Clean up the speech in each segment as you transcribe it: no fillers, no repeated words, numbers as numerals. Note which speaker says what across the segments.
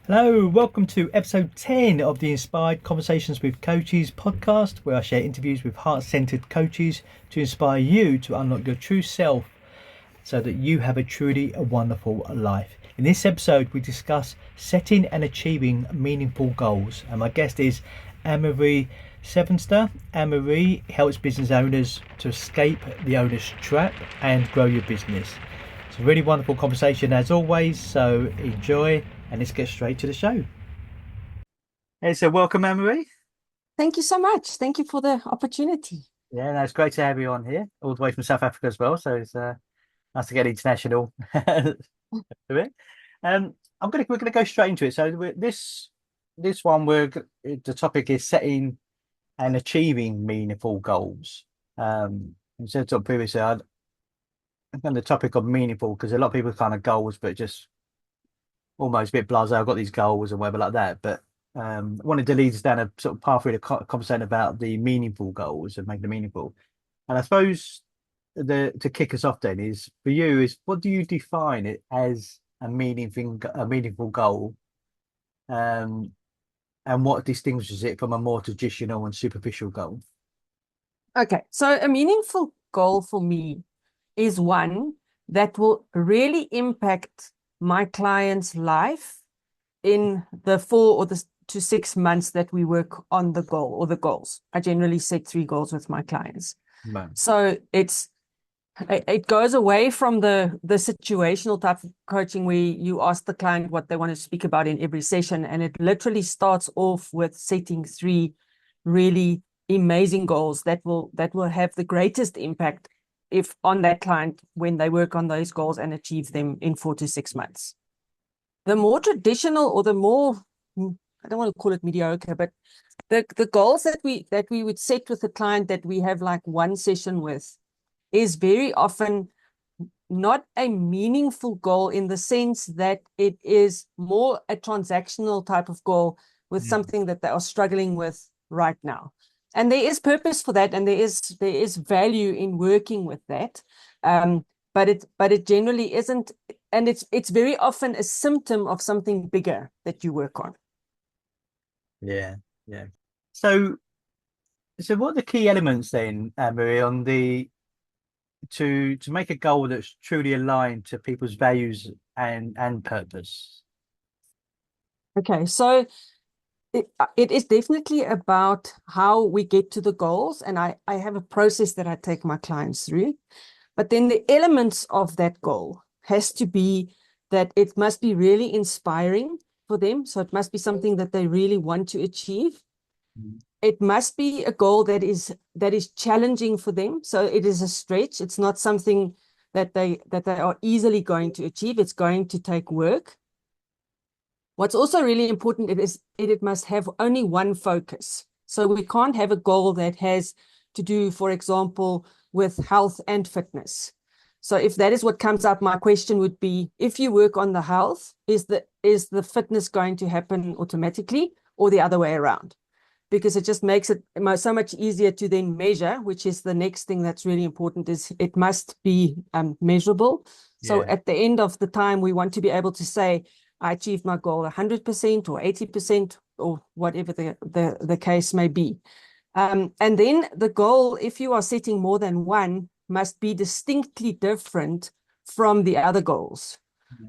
Speaker 1: Hello, welcome to episode 10 of the Inspired Conversations with Coaches podcast, where I share interviews with heart centered coaches to inspire you to unlock your true self so that you have a truly wonderful life. In this episode, we discuss setting and achieving meaningful goals, and my guest is Anne-Marie Sevenster. Anne-Marie helps business owners to escape the owner's trap and grow your business. It's a really wonderful conversation as always, so enjoy and let's get straight to the show. Hey, so welcome, Anne-Marie.
Speaker 2: Thank you so much. Thank you for the opportunity.
Speaker 1: Yeah, no, it's great to have you on here, all the way from South Africa as well. So it's nice to get international to it. We're gonna go straight into it. So this one, the topic is setting and achieving meaningful goals. Instead of previously, I'm on the topic of meaningful because a lot of people kind of goals, but just almost a bit blasé. I've got these goals and whatever like that, but wanted to lead us down a sort of pathway to conversation about the meaningful goals and make them meaningful. And I suppose the to kick us off then is for you is what do you define it as a meaningful goal, um, and what distinguishes it from a more traditional and superficial goal?
Speaker 2: Okay, so a meaningful goal for me is one that will really impact my client's life in the 4 to 6 months that we work on the goal or the goals. I generally set 3 goals with my clients.
Speaker 1: Man.
Speaker 2: So it goes away from the situational type of coaching where you ask the client what they want to speak about in every session, and it literally starts off with setting 3 really amazing goals that will have the greatest impact if on that client when they work on those goals and achieve them in 4 to 6 months. The more traditional or the more, I don't want to call it mediocre, but the goals that we would set with the client that we have like one session with is very often not a meaningful goal in the sense that it is more a transactional type of goal with
Speaker 1: Mm.
Speaker 2: something that they are struggling with right now. And there is purpose for that, and there is value in working with that. But it generally isn't, and it's very often a symptom of something bigger that you work on.
Speaker 1: Yeah, yeah. So, so what are the key elements then, Anne-Marie, on the to make a goal that's truly aligned to people's values and purpose?
Speaker 2: Okay, so it is definitely about how we get to the goals, and I have a process that I take my clients through. But then the elements of that goal has to be that it must be really inspiring for them. So it must be something that they really want to achieve.
Speaker 1: Mm.
Speaker 2: It must be a goal that is challenging for them. So it is a stretch. It's not something that they are easily going to achieve. It's going to take work. What's also really important it must have only one focus. So we can't have a goal that has to do, for example, with health and fitness. So if that is what comes up, my question would be, if you work on the health, is the fitness going to happen automatically or the other way around? Because it just makes it so much easier to then measure, which is the next thing that's really important, is it must be measurable. So
Speaker 1: Yeah.
Speaker 2: at the end of the time, we want to be able to say, I achieved my goal 100% or 80% or whatever the case may be. And then the goal, if you are setting more than one, must be distinctly different from the other goals.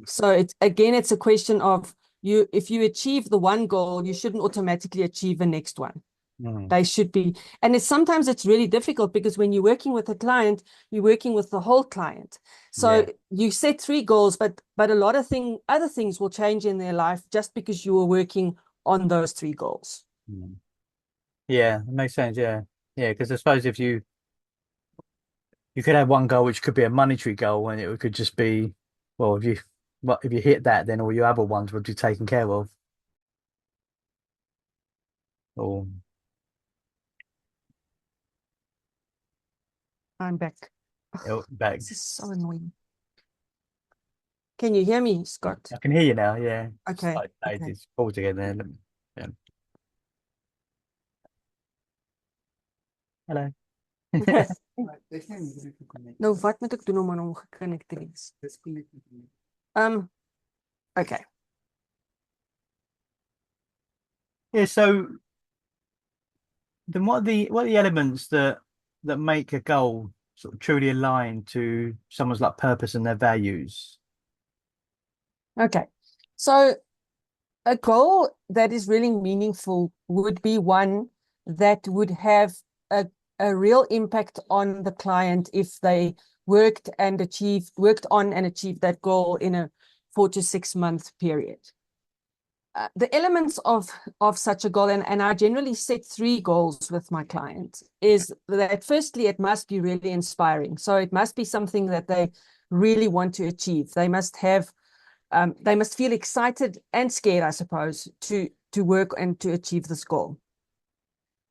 Speaker 2: So it's a question of if you achieve the one goal, you shouldn't automatically achieve the next one.
Speaker 1: Mm.
Speaker 2: They should be, and sometimes it's really difficult because when you're working with a client, you're working with the whole client. So
Speaker 1: Yeah.
Speaker 2: you set 3 goals, but a lot of other things will change in their life just because you were working on those 3 goals.
Speaker 1: Mm. Yeah, it makes sense. Yeah. Yeah, because I suppose if you could have one goal which could be a monetary goal and it could just be, well, if you hit that, then all your other ones would be taken care of. Or
Speaker 2: I'm back.
Speaker 1: back.
Speaker 2: This is so annoying. Can you hear me, Scott?
Speaker 1: I can hear you now. Yeah.
Speaker 2: Okay,
Speaker 1: I
Speaker 2: okay.
Speaker 1: just pulled again there. Yeah. Hello.
Speaker 2: Nou, wat moet ek doen om aan hom gekonnekt te wees? Okay.
Speaker 1: Yeah. So then what are the elements that make a goal sort of truly aligned to someone's like purpose and their values?
Speaker 2: Okay. So a goal that is really meaningful would be one that would have a, a real impact on the client if they worked on and achieved that goal in a 4 to 6 month period. The elements of such a goal, and I generally set 3 goals with my client, is that firstly, it must be really inspiring. So it must be something that they really want to achieve. They must feel excited and scared, I suppose, to work and to achieve this goal.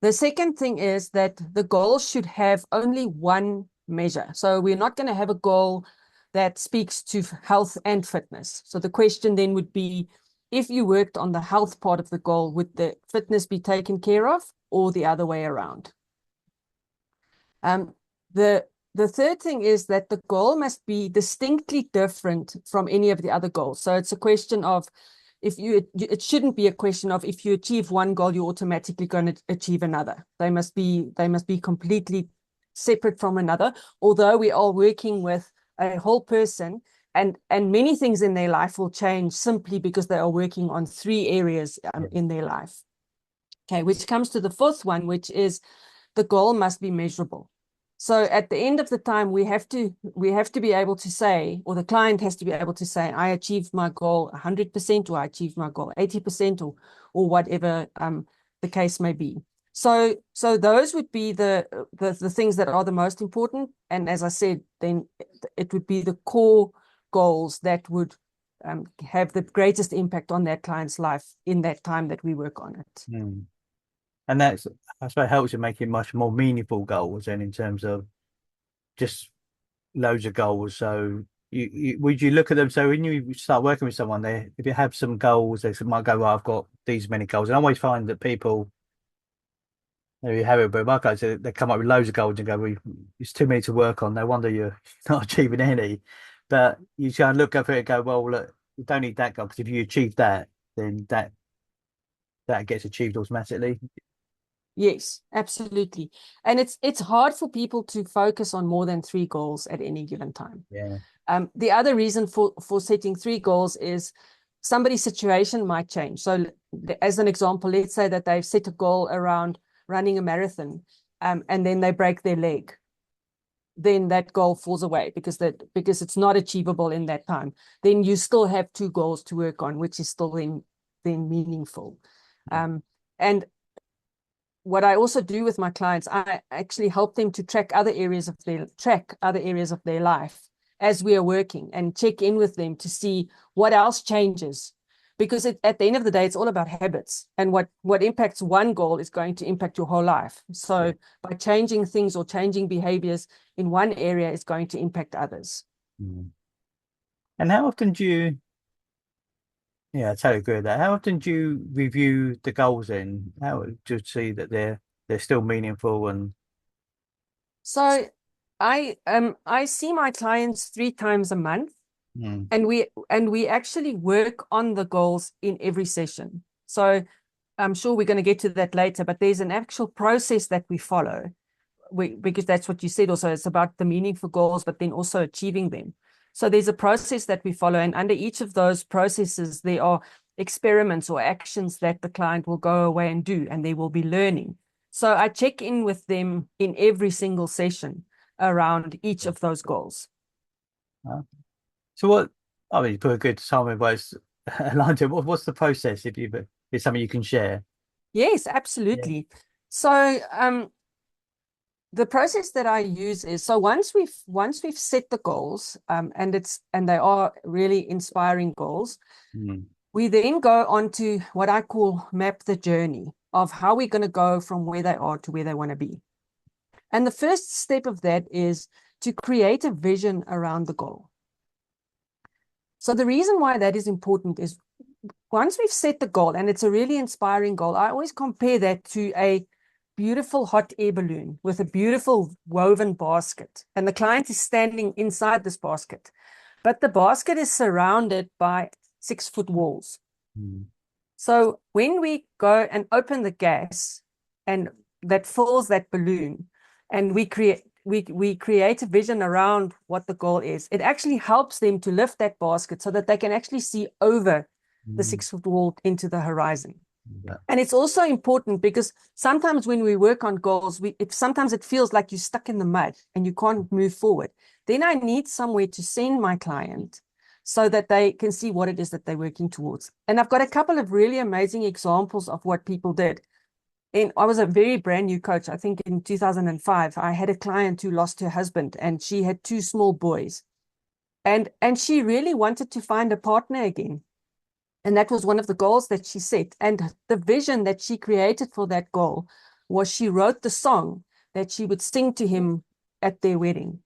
Speaker 2: The second thing is that the goal should have only one measure. So we're not going to have a goal that speaks to health and fitness. So the question then would be, if you worked on the health part of the goal, would the fitness be taken care of or the other way around? Um, the the third thing is that the goal must be distinctly different from any of the other goals. So it's a question of it shouldn't be a question of if you achieve one goal, you're automatically going to achieve another. They must be completely separate from another, although we are working with a whole person and many things in their life will change simply because they are working on 3 areas
Speaker 1: Yeah.
Speaker 2: in their life. Okay, which comes to the fourth one, which is the goal must be measurable. So at the end of the time, we have to be able to say, or the client has to be able to say, I achieved my goal 100%, or I achieved my goal 80%, or whatever the case may be. So those would be the things that are the most important. And as I said, then it would be the core goals that would have the greatest impact on that client's life in that time that we work on it.
Speaker 1: Mm. And that's, I suppose, helps you make it much more meaningful goals and in terms of just loads of goals. So would you look at them? So when you start working with someone, if you have some goals, they might go, well, I've got these many goals. And I always find that people, you have it, but my guys, they come up with loads of goals and go, well, it's too many to work on. No wonder you're not achieving any. But you try and look up at it and go, well, look, you don't need that goal because if you achieve that, then that gets achieved automatically.
Speaker 2: Yes, absolutely. And it's hard for people to focus on more than 3 goals at any given time.
Speaker 1: Yeah.
Speaker 2: The other reason for setting 3 goals is somebody's situation might change. So as an example, let's say that they've set a goal around running a marathon, and then they break their leg. Then that goal falls away because it's not achievable in that time. Then you still have 2 goals to work on, which is still then meaningful. And what I also do with my clients, I actually help them to track other areas of their life as we are working and check in with them to see what else changes. Because at the end of the day, it's all about habits, and what impacts one goal is going to impact your whole life. So by changing things or changing behaviors in one area is going to impact others.
Speaker 1: Mm. And how often do you, yeah, I totally agree with that. How often do you review the goals in? How do you see that they're still meaningful and
Speaker 2: So I see my clients 3 times a month.
Speaker 1: mm,
Speaker 2: And we actually work on the goals in every session. So I'm sure we're going to get to that later, but there's an actual process that we follow. Because that's what you said also, it's about the meaningful goals, but then also achieving them. So there's a process that we follow, and under each of those processes, there are experiments or actions that the client will go away and do, and they will be learning. So I check in with them in every single session around each of those goals.
Speaker 1: uh, so what? I mean, you put a good time in, but it's aligned to what's the process if it's something you can share?
Speaker 2: Yes,
Speaker 1: Yeah.
Speaker 2: absolutely. So the process that I use is, so once we've set the goals, and they are really inspiring goals,
Speaker 1: Mm,
Speaker 2: we then go on to what I call map the journey of how we're going to go from where they are to where they want to be. And the first step of that is to create a vision around the goal. So the reason why that is important is once we've set the goal and it's a really inspiring goal, I always compare that to a beautiful hot air balloon with a beautiful woven basket. And the client is standing inside this basket, but the basket is surrounded by 6-foot walls.
Speaker 1: mm,
Speaker 2: So when we go and open the gas and that fills that balloon, and we create a vision around what the goal is, it actually helps them to lift that basket so that they can actually see over the
Speaker 1: Mm.
Speaker 2: 6 foot wall into the horizon.
Speaker 1: Yeah.
Speaker 2: And it's also important because sometimes when we work on goals, sometimes it feels like you're stuck in the mud and you can't move forward. Then I need somewhere to send my client so that they can see what it is that they're working towards. And I've got a couple of really amazing examples of what people did. And I was a very brand new coach. I think in 2005, I had a client who lost her husband and she had 2 small boys. And she really wanted to find a partner again. And that was one of the goals that she set. And the vision that she created for that goal was she wrote the song that she would sing to him at their wedding.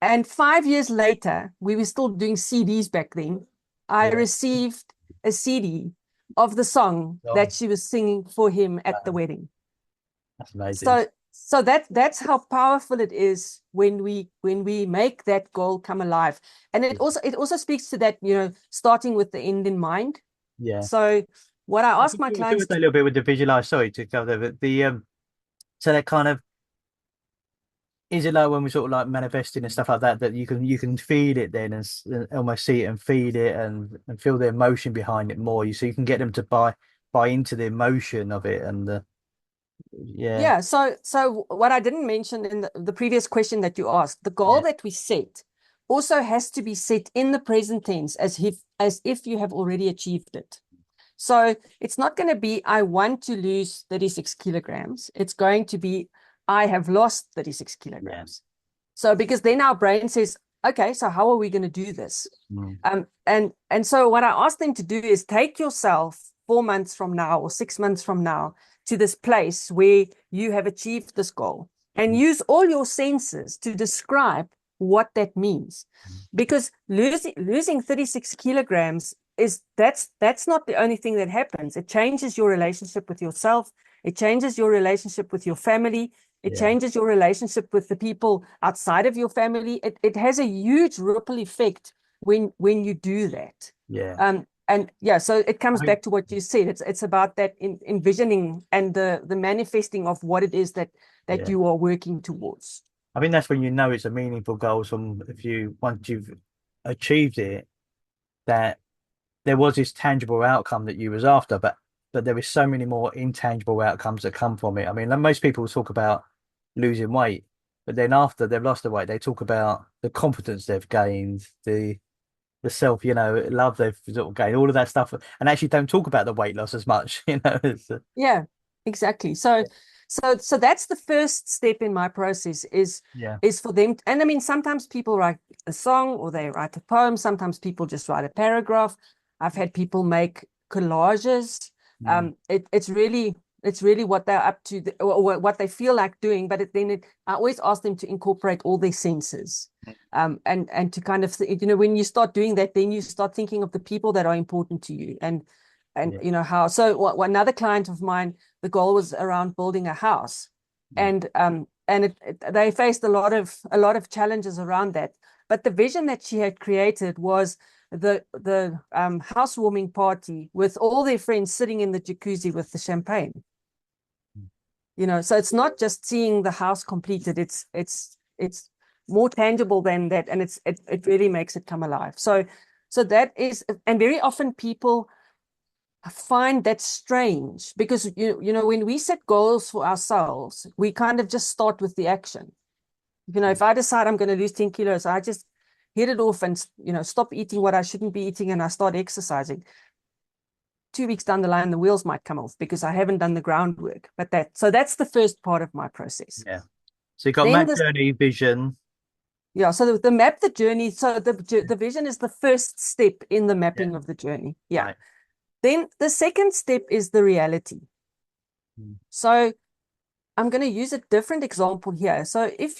Speaker 2: And 5 years later, we were still doing CDs back then. I
Speaker 1: Yeah.
Speaker 2: received a CD of the song
Speaker 1: Oh,
Speaker 2: that she was singing for him at the
Speaker 1: wow.
Speaker 2: wedding.
Speaker 1: That's amazing.
Speaker 2: So that's how powerful it is when we make that goal come alive. And it also speaks to that, starting with the end in mind.
Speaker 1: Yeah.
Speaker 2: So what I ask my
Speaker 1: Talk to us
Speaker 2: clients
Speaker 1: a
Speaker 2: to,
Speaker 1: little bit with the visualize. Sorry to cover the so that kind of is it like when we sort of like manifesting and stuff like that that you can feel it then and almost see it and feel it and feel the emotion behind it more. So you can get them to buy into the emotion of it and the yeah
Speaker 2: yeah. So what I didn't mention in the previous question that you asked, the goal
Speaker 1: yeah
Speaker 2: that we set also has to be set in the present tense as if you have already achieved it. So it's not going to be, I want to lose 36 kilograms. It's going to be, I have lost 36
Speaker 1: yeah
Speaker 2: kilograms. So because then our brain says, okay, so how are we going to do this?
Speaker 1: mm,
Speaker 2: And so what I ask them to do is take yourself 4 months from now or 6 months from now to this place where you have achieved this goal and
Speaker 1: mm,
Speaker 2: use all your senses to describe what that means.
Speaker 1: mm.
Speaker 2: Because losing 36 kilograms that's not the only thing that happens. It changes your relationship with yourself. It changes your relationship with your family. It
Speaker 1: yeah
Speaker 2: changes your relationship with the people outside of your family. It has a huge ripple effect when you do that.
Speaker 1: yeah.
Speaker 2: And yeah, so it
Speaker 1: I
Speaker 2: comes
Speaker 1: think
Speaker 2: back to what you said. It's about that envisioning and the manifesting of what it is that
Speaker 1: yeah
Speaker 2: you are working towards.
Speaker 1: I think that's when you know it's a meaningful goal. From if you once you've achieved it, that there was this tangible outcome that you was after, but there is so many more intangible outcomes that come from it. I mean, like most people talk about losing weight, but then after they've lost the weight, they talk about the confidence they've gained, the self, love they've sort of gained, all of that stuff, and actually don't talk about the weight loss as much.
Speaker 2: Yeah, exactly. So that's the first step in my process
Speaker 1: Yeah,
Speaker 2: is for them. And I mean, sometimes people write a song or they write a poem. Sometimes people just write a paragraph. I've had people make collages.
Speaker 1: mm,
Speaker 2: It's really what they're up to, or what they feel like doing. But I always ask them to incorporate all their senses. And to kind of, when you start doing that, then you start thinking of the people that are important to you and
Speaker 1: yeah,
Speaker 2: how. So another client of mine, the goal was around building a house,
Speaker 1: mm,
Speaker 2: and they faced a lot of challenges around that. But the vision that she had created was the housewarming party with all their friends sitting in the jacuzzi with the champagne.
Speaker 1: mm,
Speaker 2: So it's not just seeing the house completed. It's more tangible than that, and it really makes it come alive. So that is, and very often people find that strange because when we set goals for ourselves, we kind of just start with the action. If I decide I'm going to lose 10 kilos, I just hit it off and stop eating what I shouldn't be eating, and I start exercising. 2 weeks down the line, the wheels might come off because I haven't done the groundwork. So that's the first part of my process.
Speaker 1: yeah. So you got
Speaker 2: Then
Speaker 1: map,
Speaker 2: this,
Speaker 1: journey, vision.
Speaker 2: yeah, so the map, the journey. So the vision is the first step in the
Speaker 1: Yeah,
Speaker 2: mapping of the journey. Yeah.
Speaker 1: right.
Speaker 2: Then the second step is the reality.
Speaker 1: Mm,
Speaker 2: So I'm going to use a different example here. So if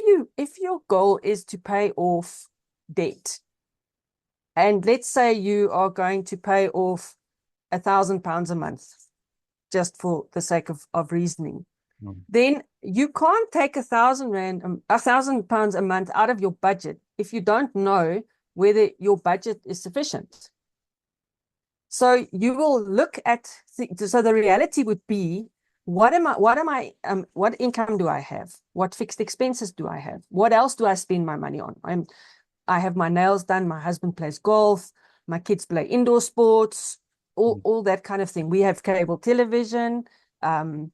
Speaker 2: your goal is to pay off debt, and let's say you are going to pay off £1,000 a month, just for the sake of reasoning,
Speaker 1: mm,
Speaker 2: then you can't take £1,000 a month out of your budget if you don't know whether your budget is sufficient. So you will look at so the reality would be what income do I have? What fixed expenses do I have? What else do I spend my money on? I have my nails done, my husband plays golf, my kids play indoor sports,
Speaker 1: Mm.
Speaker 2: all that kind of thing. We have cable television, um,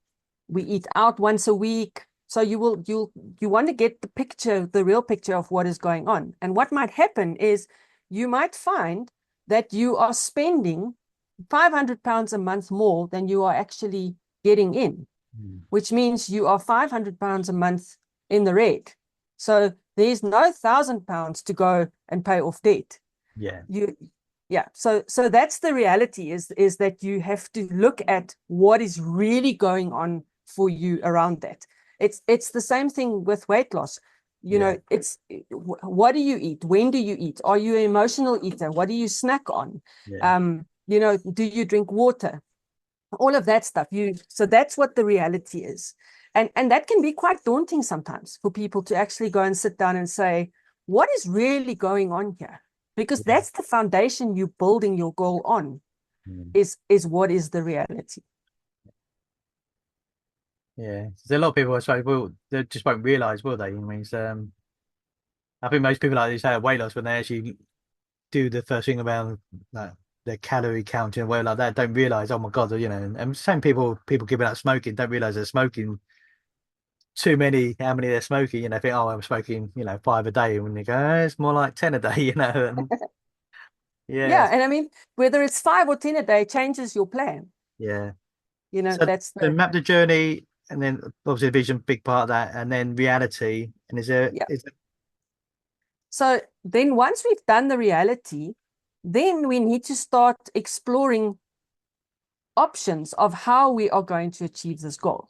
Speaker 2: we eat out once a week. So you want to get the picture, the real picture of what is going on. And what might happen is you might find that you are spending £500 a month more than you are actually getting in,
Speaker 1: Mm.
Speaker 2: which means you are £500 a month in the red. So there's no £1,000 to go and pay off debt.
Speaker 1: Yeah.
Speaker 2: You, yeah. So that's the reality is that you have to look at what is really going on for you around that. It's the same thing with weight loss. You
Speaker 1: Yeah.
Speaker 2: know, it's what do you eat? When do you eat? Are you an emotional eater? What do you snack on?
Speaker 1: Yeah.
Speaker 2: You know, do you drink water? All of that stuff. So that's what the reality is. And that can be quite daunting sometimes for people to actually go and sit down and say, what is really going on here? Because
Speaker 1: Yeah.
Speaker 2: that's the foundation you're building your goal on,
Speaker 1: Mm.
Speaker 2: is what is the reality.
Speaker 1: Yeah. There's a lot of people, I suppose, they just won't realise, will they? I mean, I think most people like this have weight loss when they actually do the first thing around like their calorie counting and well like that, don't realise, oh my God, and same people giving up smoking don't realise they're smoking too many, how many they're smoking, think, oh, I'm smoking, 5 a day. And when you go, oh, it's more like 10 a day, and yeah,
Speaker 2: Yeah. And I mean, whether it's 5 or 10 a day changes your plan.
Speaker 1: yeah.
Speaker 2: You know,
Speaker 1: So,
Speaker 2: that's
Speaker 1: so
Speaker 2: the,
Speaker 1: map the journey, and then obviously vision, big part of that, and then reality. And
Speaker 2: yeah.
Speaker 1: is there,
Speaker 2: So then once we've done the reality, then we need to start exploring options of how we are going to achieve this goal.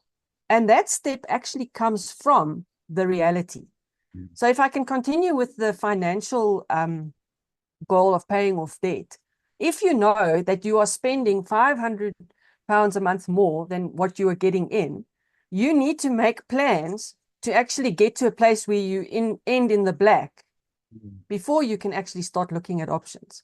Speaker 2: And that step actually comes from the reality. So if I can continue with the financial goal of paying off debt, if you know that you are spending £500 a month more than what you are getting in, you need to make plans to actually get to a place where you end in the black before you can actually start looking at options.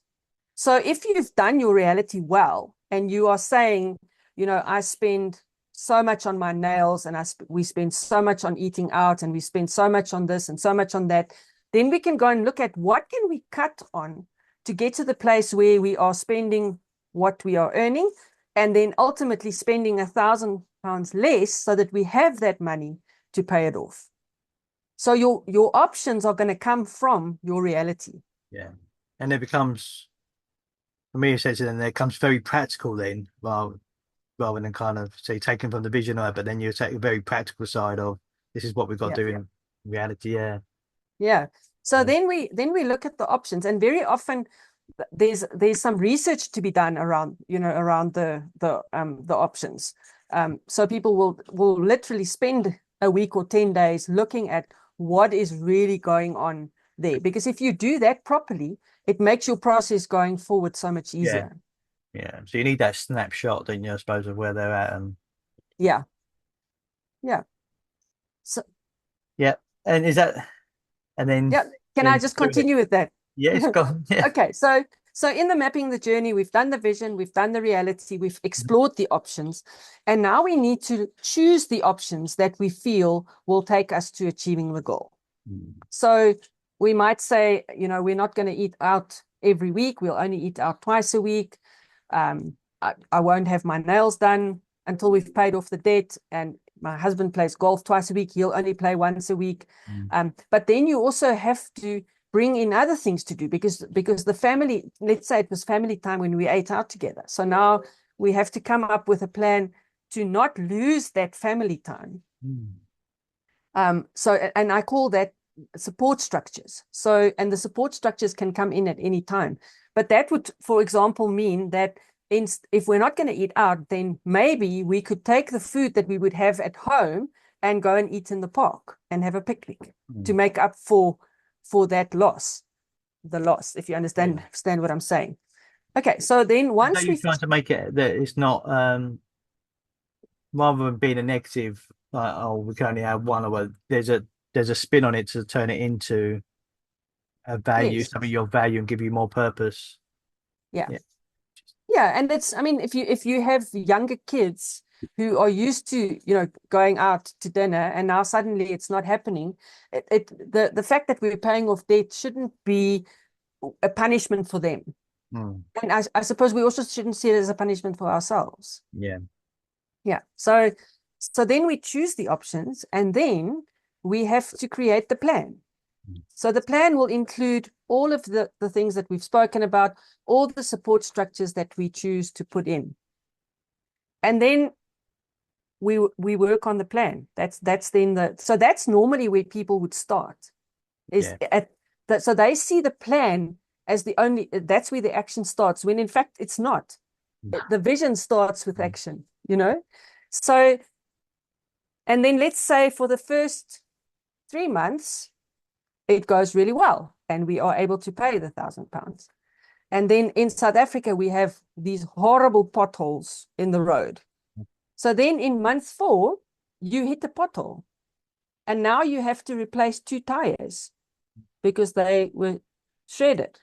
Speaker 2: So if you've done your reality well and you are saying, you know, I spend so much on my nails and we spend so much on eating out and we spend so much on this and so much on that, then we can go and look at what can we cut on to get to the place where we are spending what we are earning and then ultimately spending £1,000 less so that we have that money to pay it off. So your options are going to come from your reality.
Speaker 1: yeah, and it becomes, for me, it says, then it becomes very practical then, rather than kind of say taken from the vision of it, but then you take a very practical side of this is what we've got
Speaker 2: Yeah.
Speaker 1: to do in reality. Yeah.
Speaker 2: Yeah. So
Speaker 1: Yeah.
Speaker 2: then we look at the options, and very often there's some research to be done around, you know, around the options. So people will literally spend a week or 10 days looking at what is really going on there. Because if you do that properly, it makes your process going forward so much
Speaker 1: Yeah.
Speaker 2: easier.
Speaker 1: Yeah. So you need that snapshot, don't you, I suppose, of where they're at. And
Speaker 2: Yeah. Yeah. So
Speaker 1: yeah. And is that, and
Speaker 2: yeah. Can I just
Speaker 1: doing it.
Speaker 2: continue with that?
Speaker 1: Yeah, it's gone. Yeah.
Speaker 2: Okay, so in the mapping the journey, we've done the vision, we've done the reality, we've explored the options, and now we need to choose the options that we feel will take us to achieving the goal.
Speaker 1: Mm.
Speaker 2: So we might say, you know, we're not going to eat out every week. We'll only eat out twice a week. I won't have my nails done until we've paid off the debt. And my husband plays golf twice a week. He'll only play once a week.
Speaker 1: Mm.
Speaker 2: But then you also have to bring in other things to do because the family, let's say it was family time when we ate out together. So now we have to come up with a plan to not lose that family time.
Speaker 1: Mm.
Speaker 2: And I call that support structures. So, and the support structures can come in at any time. But that would, for example, mean that if we're not going to eat out, then maybe we could take the food that we would have at home and go and eat in the park and have a picnic to
Speaker 1: Mm.
Speaker 2: make up for that loss, if you
Speaker 1: Yeah.
Speaker 2: understand what I'm saying. Okay, so then
Speaker 1: Is that
Speaker 2: once
Speaker 1: you
Speaker 2: we've
Speaker 1: trying to make it that it's not, rather than being a negative, like, oh, we can only have one, or there's a spin on it to turn it into a value,
Speaker 2: yes,
Speaker 1: something you'll value and give you more purpose.
Speaker 2: yeah.
Speaker 1: Yeah.
Speaker 2: Yeah, and it's, I mean, if you have younger kids who are used to, going out to dinner, and now suddenly it's not happening, the fact that we're paying off debt shouldn't be a punishment for them.
Speaker 1: Mm.
Speaker 2: And I suppose we also shouldn't see it as a punishment for ourselves.
Speaker 1: Yeah.
Speaker 2: Yeah. So then we choose the options, and then we have to create the plan.
Speaker 1: Mm.
Speaker 2: So the plan will include all of the things that we've spoken about, all the support structures that we choose to put in. And then we work on the plan. That's then so that's normally where people would start, is
Speaker 1: Yeah.
Speaker 2: at that. So they see the plan as the only, that's where the action starts, when in fact it's not. The vision starts with
Speaker 1: Mm.
Speaker 2: action, So, and then let's say for the first 3 months, it goes really well and we are able to pay the £1,000. And then in South Africa, we have these horrible potholes in the road. So then in month 4, you hit the pothole. And now you have to replace 2 tires because they were shredded.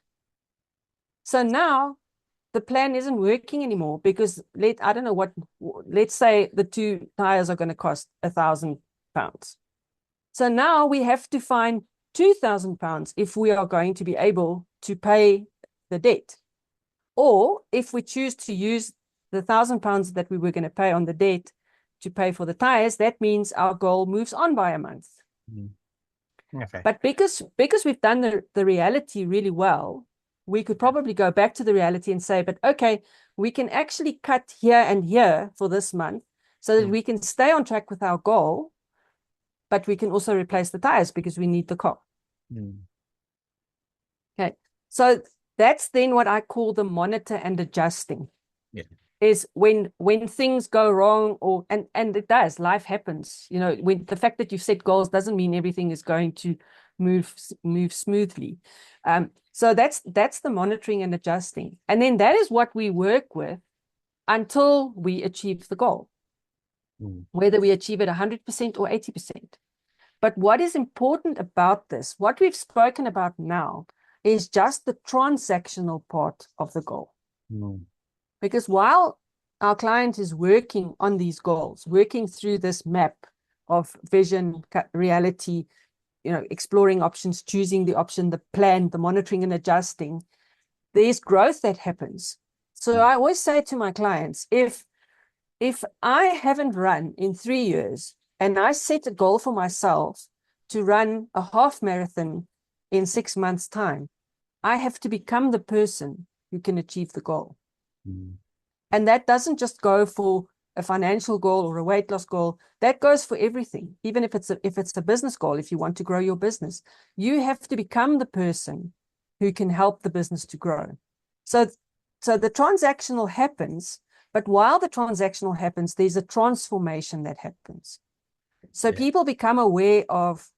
Speaker 2: So now the plan isn't working anymore because I don't know what, let's say the 2 tires are going to cost £1,000. So now we have to find £2,000 if we are going to be able to pay the debt. Or if we choose to use the £1,000 that we were going to pay on the debt to pay for the tires, that means our goal moves on by a month.
Speaker 1: Mm. Okay.
Speaker 2: But because we've done the reality really well, we could probably go back to the reality and say, but okay, we can actually cut here and here for this month so that we can stay on track with our goal, but we can also replace the tires because we need the car.
Speaker 1: Mm.
Speaker 2: Okay. So that's then what I call the monitor and adjusting.
Speaker 1: Yeah.
Speaker 2: Is when things go wrong, or and it does, life happens. When the fact that you've set goals doesn't mean everything is going to move smoothly. So that's the monitoring and adjusting. And then that is what we work with until we achieve the goal, whether we achieve it 100% or 80%. But what is important about this, what we've spoken about now, is just the transactional part of the goal.
Speaker 1: Mm.
Speaker 2: Because while our client is working on these goals, working through this map of vision, reality, exploring options, choosing the option, the plan, the monitoring and adjusting, there's growth that happens. So I always say to my clients, if I haven't run in 3 years and I set a goal for myself to run a half marathon in 6 months' time, I have to become the person who can achieve the goal.
Speaker 1: Mm.
Speaker 2: And that doesn't just go for a financial goal or a weight loss goal. That goes for everything. Even if it's a business goal, if you want to grow your business, you have to become the person who can help the business to grow. So the transactional happens, but while the transactional happens, there's a transformation that happens. So people become aware of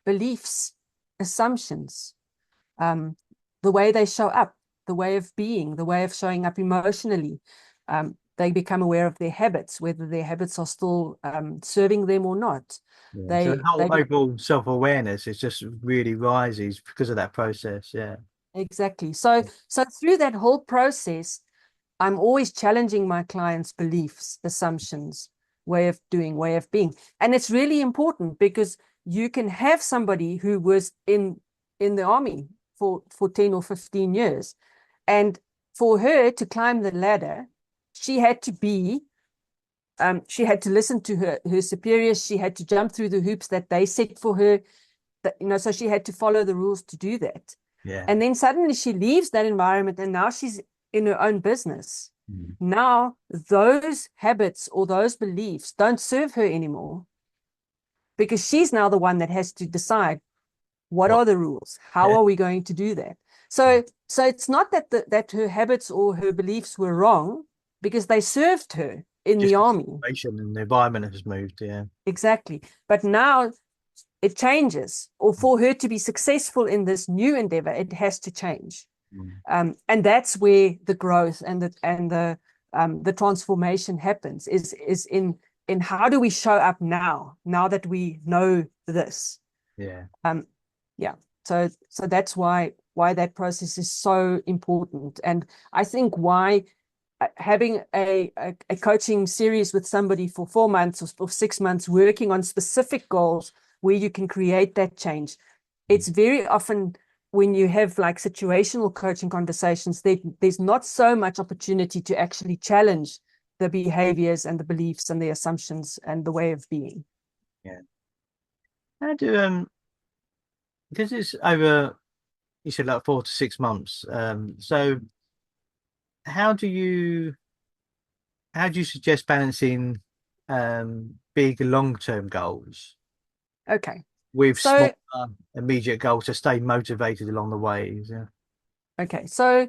Speaker 2: beliefs, assumptions, the way they show up, the way of being, the way of showing up emotionally. They become aware of their habits, whether their habits are still serving them or not.
Speaker 1: Yeah. So the whole overall self-awareness is just really rises because of that process. Yeah.
Speaker 2: Exactly. So through that whole process, I'm always challenging my clients' beliefs, assumptions, way of doing, way of being. And it's really important because you can have somebody who was in the army for 10 or 15 years. And for her to climb the ladder, she had to listen to her superiors. She had to jump through the hoops that they set for her, so she had to follow the rules to do that.
Speaker 1: Yeah.
Speaker 2: And then suddenly she leaves that environment and now she's in her own business.
Speaker 1: Mm.
Speaker 2: Now those habits or those beliefs don't serve her anymore because she's now the one that has to decide what are the rules? How are we going to do that? So it's not that her habits or her beliefs were wrong because they served her in the army.
Speaker 1: The situation and the environment has moved. Yeah.
Speaker 2: Exactly. But now it changes, or for her to be successful in this new endeavor, it has to change.
Speaker 1: Mm.
Speaker 2: And that's where the growth and the transformation happens is in how do we show up now that we know this.
Speaker 1: Yeah.
Speaker 2: Yeah. So that's why why that process is so important. And I think why having a coaching series with somebody for 4 months or 6 months working on specific goals where you can create that change. It's very often when you have like situational coaching conversations, there's not so much opportunity to actually challenge the behaviors and the beliefs and the assumptions and the way of being.
Speaker 1: Yeah. How do because it's over, you said like 4 to 6 months. So how do you suggest balancing big long-term goals
Speaker 2: Okay.
Speaker 1: with
Speaker 2: So,
Speaker 1: smaller immediate goals to stay motivated along the way? Yeah.
Speaker 2: okay. So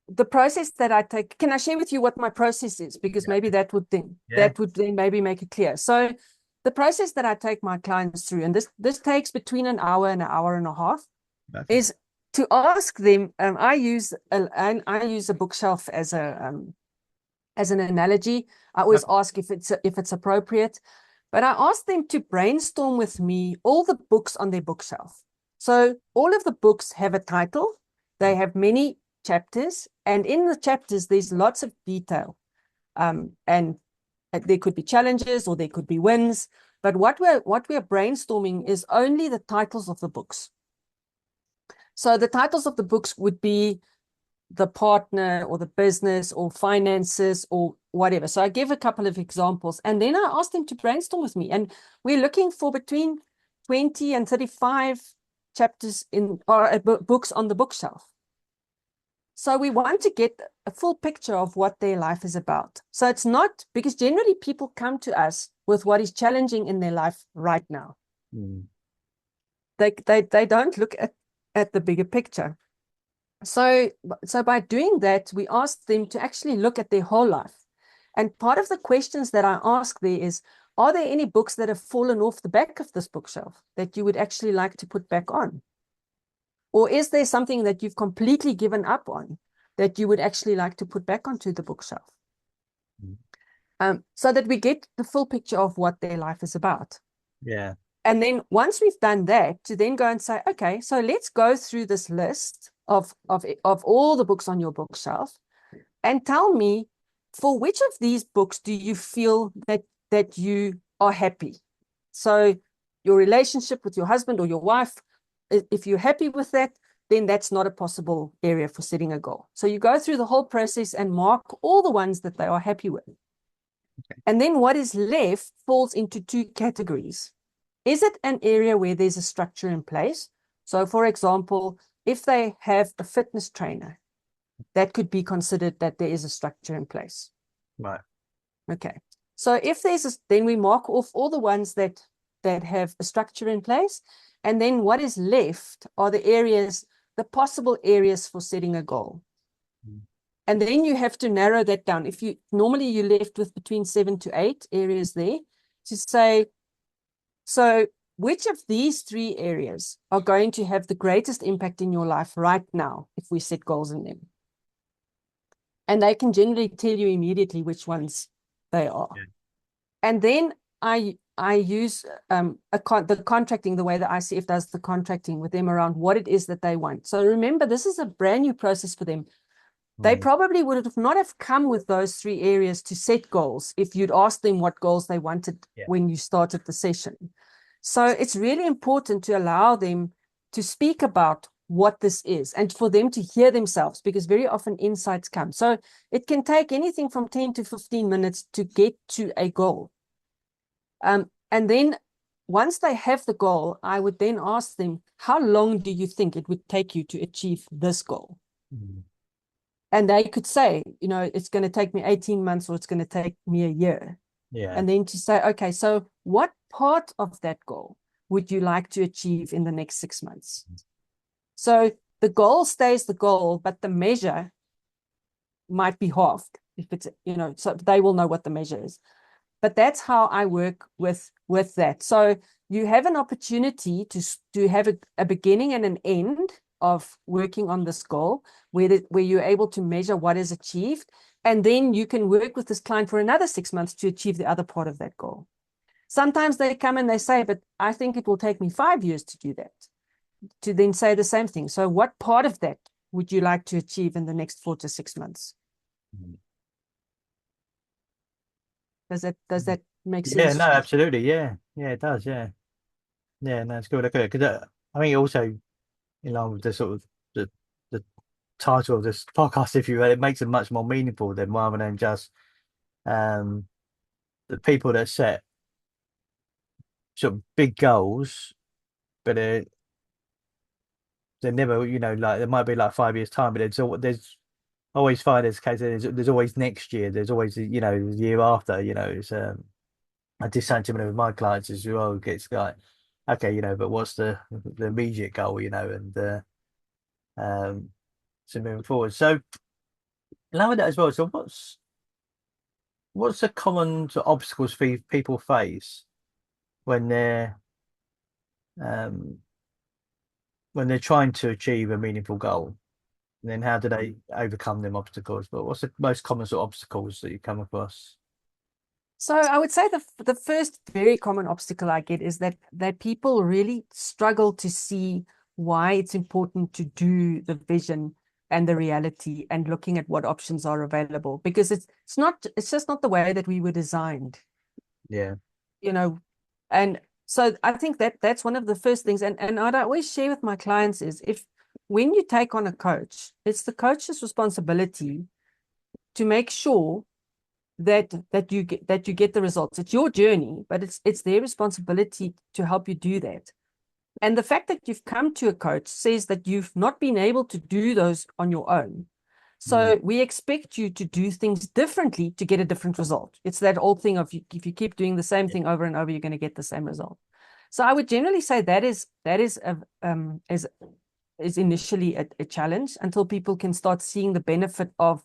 Speaker 2: the process that I take, can I share with you what my process is? Because maybe
Speaker 1: Yeah.
Speaker 2: that would then maybe make it clear. So the process that I take my clients through, and this takes between an hour and a half,
Speaker 1: Okay.
Speaker 2: is to ask them. I use a bookshelf as an analogy. I always ask if it's appropriate, but I ask them to brainstorm with me all the books on their bookshelf. So all of the books have a title. They have many chapters, and in the chapters there's lots of detail, and there could be challenges or there could be wins. But what we're brainstorming is only the titles of the books. So the titles of the books would be the partner or the business or finances or whatever. So I give a couple of examples, and then I ask them to brainstorm with me. And we're looking for between 20 and 35 chapters in or books on the bookshelf. So we want to get a full picture of what their life is about. So it's not, because generally people come to us with what is challenging in their life right now.
Speaker 1: Mm.
Speaker 2: They don't look at the bigger picture. So by doing that, we ask them to actually look at their whole life. And part of the questions that I ask there is, are there any books that have fallen off the back of this bookshelf that you would actually like to put back on? Or is there something that you've completely given up on that you would actually like to put back onto the bookshelf? So that we get the full picture of what their life is about.
Speaker 1: Yeah.
Speaker 2: And then once we've done that, to then go and say, okay, so let's go through this list of all the books on your bookshelf and tell me, for which of these books do you feel that you are happy? So your relationship with your husband or your wife, if you're happy with that, then that's not a possible area for setting a goal. So you go through the whole process and mark all the ones that they are happy with. Okay. And then what is left falls into two categories. Is it an area where there's a structure in place? So for example, if they have a fitness trainer, that could be considered that there is a structure in place.
Speaker 1: Right.
Speaker 2: Okay. So if then we mark off all the ones that have a structure in place. And then what is left are the possible areas for setting a goal. Mm. And then you have to narrow that down. If normally you're left with between 7 to 8 areas there to say, so which of these 3 areas are going to have the greatest impact in your life right now if we set goals in them? And they can generally tell you immediately which ones they are. Yeah. And then I use the contracting, the way that ICF does the contracting with them around what it is that they want. So remember, this is a brand new process for them. They probably would have not have come with those 3 areas to set goals if you'd asked them what goals they wanted when you started the session. So it's really important to allow them to speak about what this is and for them to hear themselves, because very often insights come. So it can take anything from 10 to 15 minutes to get to a goal. And then once they have the goal, I would then ask them, how long do you think it would take you to achieve this goal? Mm-hmm. And they could say, it's going to take me 18 months or it's going to take me a year. Yeah. And then to say, okay, so what part of that goal would you like to achieve in the next 6 months? So the goal stays the goal, but the measure might be halved if it's, so they will know what the measure is. But that's how I work with that. So you have an opportunity to have a beginning and an end of working on this goal where you're able to measure what is achieved. And then you can work with this client for another 6 months to achieve the other part of that goal. Sometimes they come and they say, but I think it will take me 5 years to do that. then say the same thing. So what part of that would you like to achieve in the next 4 to 6 months?
Speaker 1: Mm.
Speaker 2: Does that make
Speaker 1: Yeah,
Speaker 2: sense
Speaker 1: no,
Speaker 2: to you?
Speaker 1: absolutely. Yeah, yeah, it does. Yeah, yeah, no, it's good. Look at it because I think also in line with the sort of the title of this podcast, if you will, it makes it much more meaningful than rather than just um the people that set sort of big goals, but they're never, like there might be like 5 years time, but there's always find there's case there's always next year, there's always the year after, it's I did something similar with my clients as well. It's like, okay, but what's the immediate goal, and um so moving forward. So along with that as well. So what's the common sort of obstacles people face when um when they're trying to achieve a meaningful goal? And then how do they overcome them obstacles? But what's the most common sort of obstacles that you come across?
Speaker 2: So I would say the first very common obstacle I get is that people really struggle to see why it's important to do the vision and the reality and looking at what options are available, because it's just not the way that we were designed,
Speaker 1: Yeah.
Speaker 2: you know. And so I think that's one of the first things. And what I always share with my clients is, if when you take on a coach, it's the coach's responsibility to make sure that you get the results. It's your journey, but it's their responsibility to help you do that. And the fact that you've come to a coach says that you've not been able to do those on your own.
Speaker 1: Mm.
Speaker 2: So we expect you to do things differently to get a different result. It's that old thing of, if you keep doing the same
Speaker 1: Yeah.
Speaker 2: thing over and over, you're going to get the same result. So I would generally say is initially a challenge, until people can start seeing the benefit of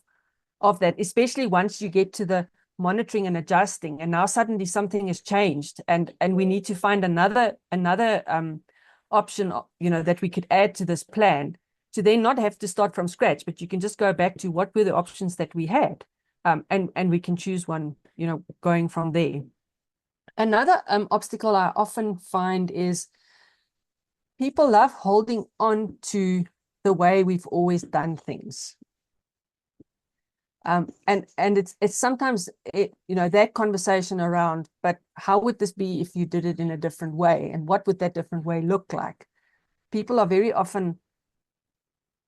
Speaker 2: that, especially once you get to the monitoring and adjusting, and now suddenly something has changed, and we need to find another option, that we could add to this plan, to then not have to start from scratch, but you can just go back to what were the options that we had, and we can choose one, going from there. Another obstacle I often find is people love holding on to the way we've always done things. And it's sometimes that conversation around, but how would this be if you did it in a different way, and what would that different way look like? People are very often,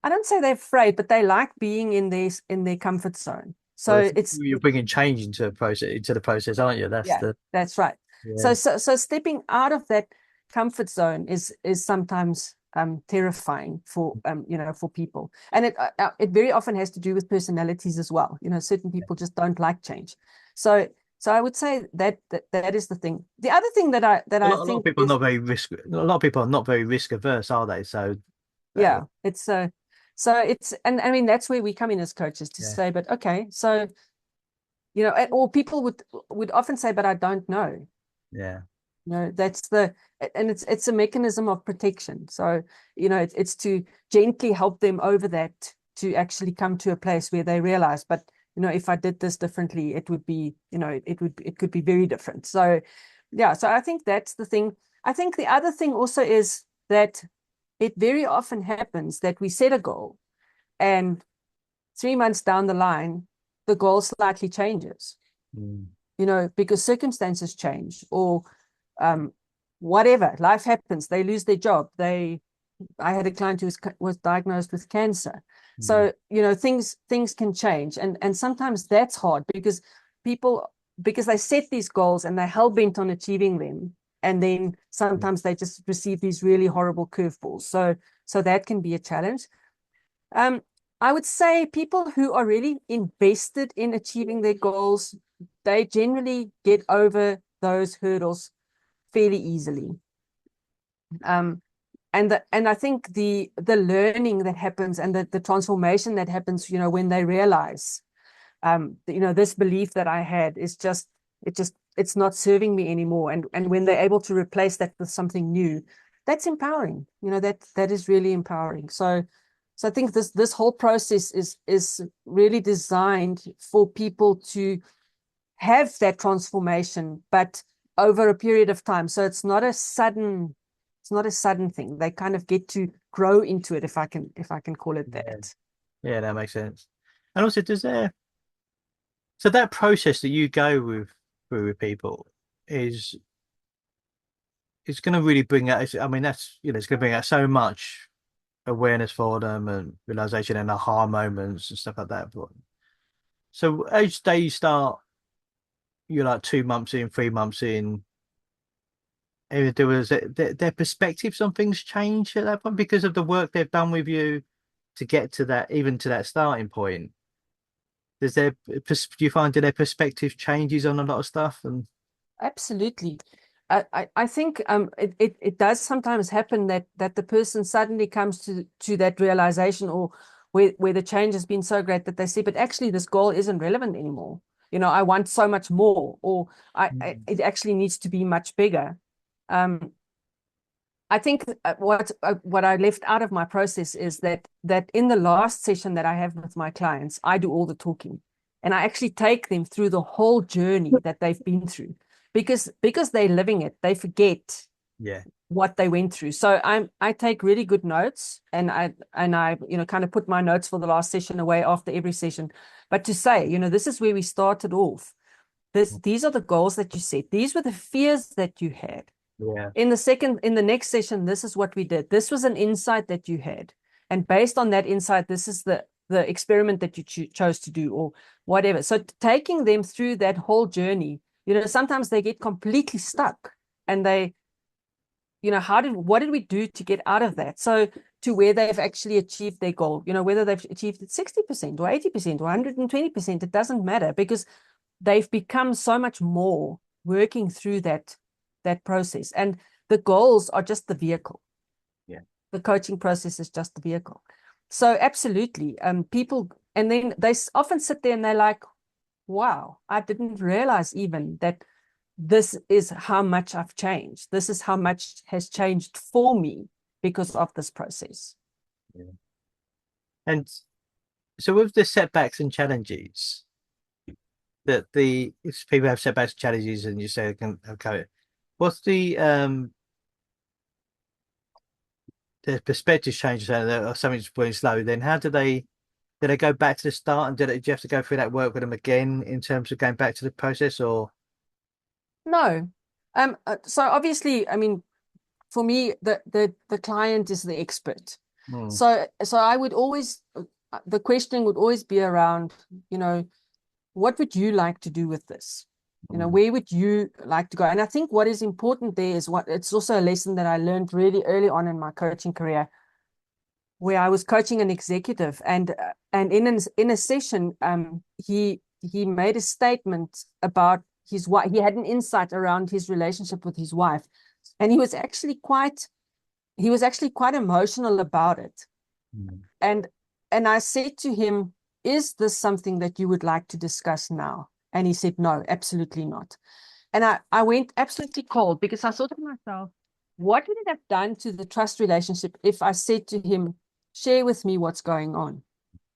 Speaker 2: I don't say they're afraid, but they like being in their comfort zone.
Speaker 1: Well,
Speaker 2: So it's
Speaker 1: you're bringing change into the process, aren't you? That's
Speaker 2: Yeah,
Speaker 1: the
Speaker 2: that's right.
Speaker 1: yeah,
Speaker 2: So stepping out of that comfort zone is sometimes terrifying for people, and it very often has to do with personalities as well. Certain people just don't like change. So I would say that is the thing. The other thing that I that
Speaker 1: a
Speaker 2: I
Speaker 1: lot of
Speaker 2: think
Speaker 1: people are
Speaker 2: is,
Speaker 1: not very risk. A lot of people are not very risk averse, are they? So uh,
Speaker 2: yeah, and I mean, that's where we come in as coaches to
Speaker 1: yeah,
Speaker 2: say, but okay, so or people would often say, but I don't know.
Speaker 1: yeah,
Speaker 2: That's and it's a mechanism of protection. So, it's to gently help them over that, to actually come to a place where they realize, but if I did this differently, it would be, it could be very different. So, yeah, so I think that's the thing. I think the other thing also is that it very often happens that we set a goal, and 3 months down the line, the goal slightly changes,
Speaker 1: mm,
Speaker 2: because circumstances change, or um, whatever, life happens, they lose their job. I had a client who was diagnosed with cancer.
Speaker 1: mm,
Speaker 2: So, things can change. And sometimes that's hard, because they set these goals and they're hell bent on achieving them. And then
Speaker 1: yeah,
Speaker 2: sometimes they just receive these really horrible curveballs. So that can be a challenge. Um, I would say people who are really invested in achieving their goals, they generally get over those hurdles fairly easily. Um, and I think the learning that happens, and the transformation that happens, when they realize, this belief that I had it's not serving me anymore, and when they're able to replace that with something new, that's empowering. That is really empowering. So I think this whole process is really designed for people to have that transformation, but over a period of time. So it's not a It's not a sudden thing. They kind of get to grow into it, if I can call it
Speaker 1: Yeah,
Speaker 2: that.
Speaker 1: yeah, that makes sense. And also, does there so that process that you go with through with people is it's going to really bring out. I mean, that's it's going to bring out so much awareness for them and realization and aha moments and stuff like that. But so as they start, you're like 2 months in, 3 months in. There was their perspectives on things change at that point because of the work they've done with you to get to that, even to that starting point. Do you find that their perspective changes on a lot of stuff? And
Speaker 2: Absolutely. I think it does sometimes happen that the person suddenly comes to that realization, or where the change has been so great that they say, but actually this goal isn't relevant anymore. I want so much more, or it actually needs to be much bigger. I think what I left out of my process is that in the last session that I have with my clients, I do all the talking, and I actually take them through the whole journey that they've been through, because they're living it, they forget
Speaker 1: yeah,
Speaker 2: what they went through. So I take really good notes, and I kind of put my notes for the last session away after every session, but to say, this is where we started off. These are the goals that you set. These were the fears that you had.
Speaker 1: yeah,
Speaker 2: In the next session, this is what we did. This was an insight that you had. And based on that insight, this is the experiment that you chose to do, or whatever. So taking them through that whole journey, sometimes they get completely stuck, and they, what did we do to get out of that? So to where they've actually achieved their goal, whether they've achieved it 60% or 80% or 120%, it doesn't matter, because they've become so much more working through that process. And the goals are just the vehicle.
Speaker 1: yeah,
Speaker 2: The coaching process is just the vehicle. So absolutely, people, and then they often sit there and they're like, wow, I didn't realize even that this is how much I've changed. This is how much has changed for me because of this process.
Speaker 1: yeah. And so with the setbacks and challenges that if people have setbacks and challenges and you say they can okay, what's the perspective changes or something's going slow, then how do they go back to the start, and do you have to go through that work with them again in terms of going back to the process or
Speaker 2: No. So obviously, I mean, for me, the client is the expert.
Speaker 1: hmm,
Speaker 2: So I would always, the question would always be around, what would you like to do with this?
Speaker 1: hmm,
Speaker 2: Where would you like to go? And I think what is important there is it's also a lesson that I learned really early on in my coaching career, where I was coaching an executive, and in a session, he made a statement about his wife. He had an insight around his relationship with his wife, and he was actually quite emotional about it.
Speaker 1: hmm,
Speaker 2: And I said to him, is this something that you would like to discuss now? And he said, no, absolutely not. And I went absolutely cold, because I thought to myself, what would it have done to the trust relationship if I said to him, share with me what's going on?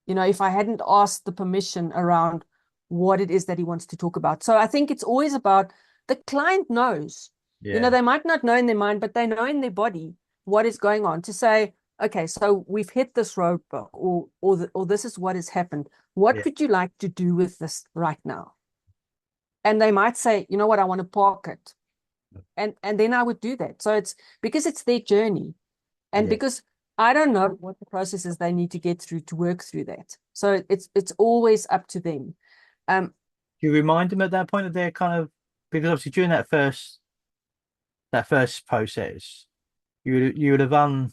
Speaker 2: If I hadn't asked the permission around what it is that he wants to talk about. So I think it's always about, the client knows.
Speaker 1: yeah,
Speaker 2: They might not know in their mind, but they know in their body what is going on, to say, okay, so we've hit this roadblock, or this is what has happened.
Speaker 1: yeah,
Speaker 2: What would you like to do with this right now? And they might say, you know what, I want to park it. And then I would do that. So it's because it's their journey, and
Speaker 1: yeah.
Speaker 2: because I don't know what the processes they need to get through to work through that. So it's always up to them.
Speaker 1: Do you remind them at that point that they're kind of because obviously during that first process, you would have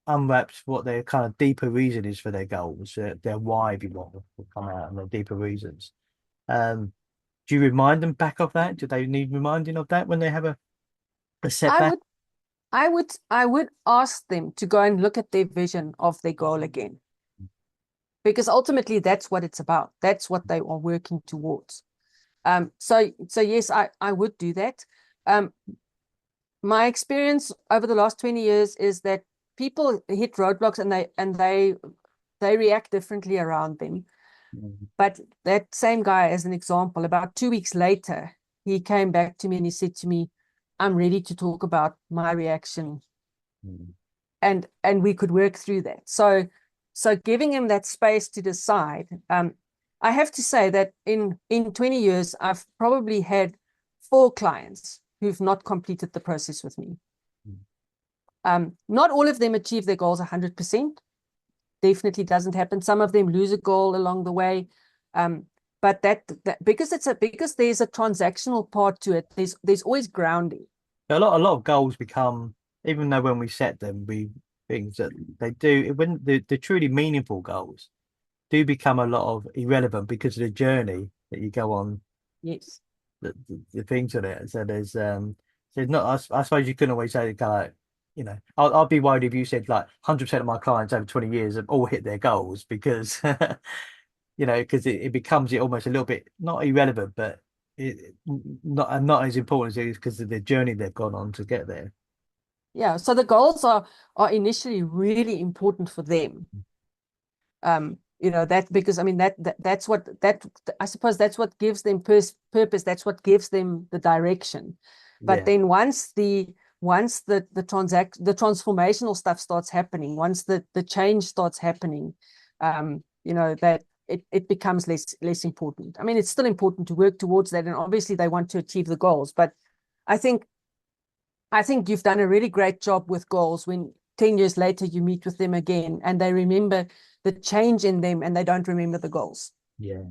Speaker 1: unwrapped what their kind of deeper reason is for their goals, their why, if you want, will come out and their deeper reasons. Um, do you remind them back of that? Do they need reminding of that when they have a
Speaker 2: I
Speaker 1: setback?
Speaker 2: would I would ask them to go and look at their vision of their goal again, because ultimately that's what it's about. That's what they are working towards. So yes, I would do that. Um, my experience over the last 20 years is that people hit roadblocks, and they react differently around them.
Speaker 1: Mm,
Speaker 2: But that same guy, as an example, about 2 weeks later, he came back to me and he said to me, I'm ready to talk about my reaction
Speaker 1: Mm.
Speaker 2: and we could work through that. So giving him that space to decide. I have to say that in 20 years, I've probably had 4 clients who've not completed the process with me. Not all of them achieve their goals 100%. Definitely doesn't happen. Some of them lose a goal along the way. But that because there's a transactional part to it, there's always grounding.
Speaker 1: A lot of goals become, even though when we set them, we things that they do when the truly meaningful goals do become a lot of irrelevant because of the journey that you go on,
Speaker 2: Yes.
Speaker 1: the things on it. So there's not. I suppose you couldn't always say like, I'd be worried if you said like 100% of my clients over 20 years have all hit their goals because because it becomes it almost a little bit not irrelevant, but not as important as it is because of the journey they've gone on to get there.
Speaker 2: Yeah. So the goals are initially really important for them. That because I mean that's what that I suppose that's what gives them purpose. That's what gives them the direction. But
Speaker 1: Yeah,
Speaker 2: then once the transformational stuff starts happening, once the change starts happening, that it becomes less important. I mean, it's still important to work towards that, and obviously they want to achieve the goals. But I think I think you've done a really great job with goals when 10 years later you meet with them again and they remember the change in them and they don't remember the goals.
Speaker 1: yeah.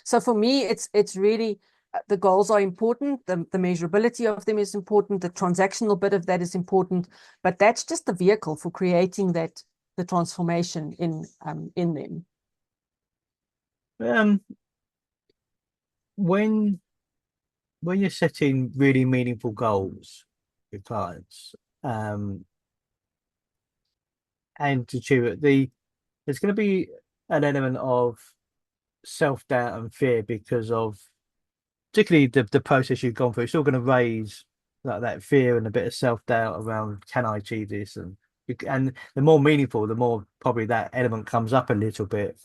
Speaker 2: So for me it's really the goals are important, the measurability of them is important, the transactional bit of that is important, but that's just the vehicle for creating the transformation in them.
Speaker 1: Um, when when you're setting really meaningful goals with clients, and to achieve it, there's going to be an element of self-doubt and fear because of particularly the process you've gone through. It's still going to raise that fear and a bit of self-doubt around can I achieve this, and the more meaningful, the more probably that element comes up a little bit.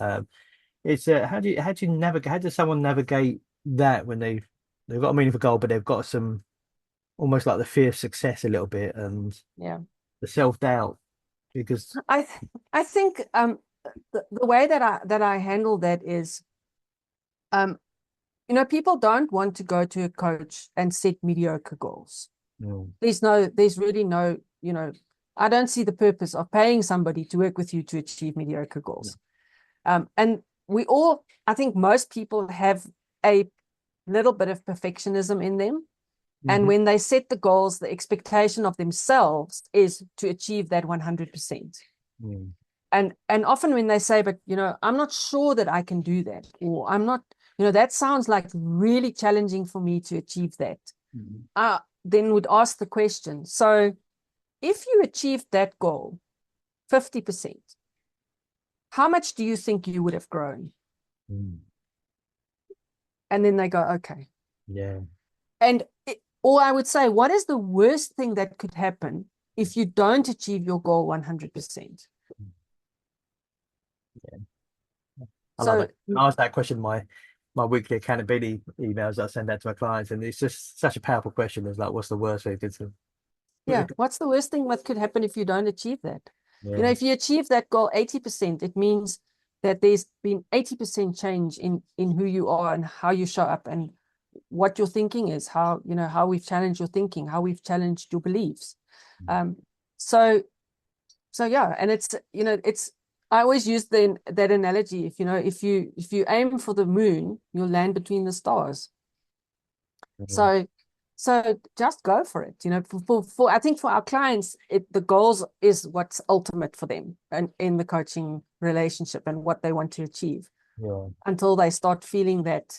Speaker 1: It's how do you navigate? How does someone navigate that when they've got a meaningful goal, but they've got some almost like the fear of success a little bit and
Speaker 2: Yeah.
Speaker 1: the self-doubt because
Speaker 2: I think the way that I handle that is um people don't want to go to a coach and set mediocre goals.
Speaker 1: mm,
Speaker 2: There's really no, I don't see the purpose of paying somebody to work with you to achieve mediocre
Speaker 1: no.
Speaker 2: goals. And I think most people have a little bit of perfectionism in them. And
Speaker 1: Mhm.
Speaker 2: when they set the goals, the expectation of themselves is to achieve that 100%.
Speaker 1: Mm,
Speaker 2: And often when they say, but I'm not sure that I can do that, or I'm not, that sounds like really challenging for me to achieve that.
Speaker 1: mm,
Speaker 2: Then would ask the question, so if you achieved that goal 50%, how much do you think you would have grown?
Speaker 1: mm.
Speaker 2: And then they go, okay.
Speaker 1: Yeah.
Speaker 2: Or I would say, what is the worst thing that could happen if you don't achieve your goal 100%?
Speaker 1: Yeah. I love
Speaker 2: So
Speaker 1: it. I ask that question in my weekly accountability emails that I send out to my clients, and it's just such a powerful question. It's like, what's the worst thing to
Speaker 2: yeah, what's the worst thing that could happen if you don't achieve that?
Speaker 1: Yeah.
Speaker 2: If you achieve that goal 80%, it means that there's been 80% change in who you are and how you show up and what your thinking is, how we've challenged your thinking, how we've challenged your beliefs. Um, so yeah, and it's I always use that analogy. If you aim for the moon, you'll land between the stars.
Speaker 1: Mm,
Speaker 2: So just go for it. For I think for our clients, the goals is what's ultimate for them and in the coaching relationship and what they want to achieve
Speaker 1: yeah.
Speaker 2: until they start feeling that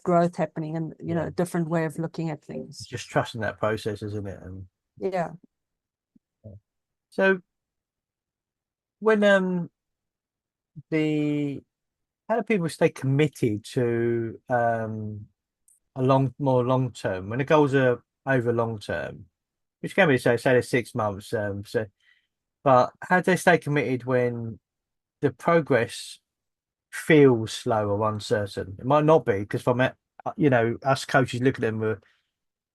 Speaker 2: growth happening and
Speaker 1: Yeah.
Speaker 2: a different way of looking at
Speaker 1: It's
Speaker 2: things.
Speaker 1: just trusting that process, isn't it? And
Speaker 2: Yeah.
Speaker 1: so when the how do people stay committed to a more long term when the goals are over long term, which can be say there's 6 months, but how do they stay committed when the progress feels slow or uncertain? It might not be because from it, us coaches look at them,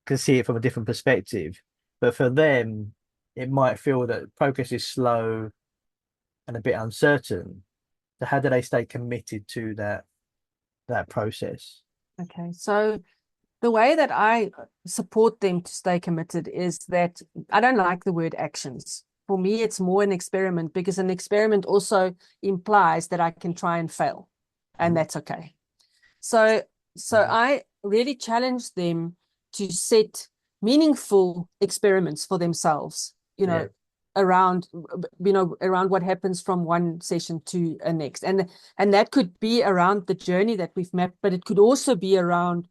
Speaker 1: can see it from a different perspective. But for them, it might feel that progress is slow and a bit uncertain. So how do they stay committed to that process?
Speaker 2: Okay, so the way that I support them to stay committed is that I don't like the word actions. For me, it's more an experiment, because an experiment also implies that I can try and fail, and that's okay. So, so
Speaker 1: Mhm.
Speaker 2: I really challenge them to set meaningful experiments for themselves,
Speaker 1: Yeah,
Speaker 2: around, around what happens from one session to a next. And that could be around the journey that we've mapped, but it could also be around,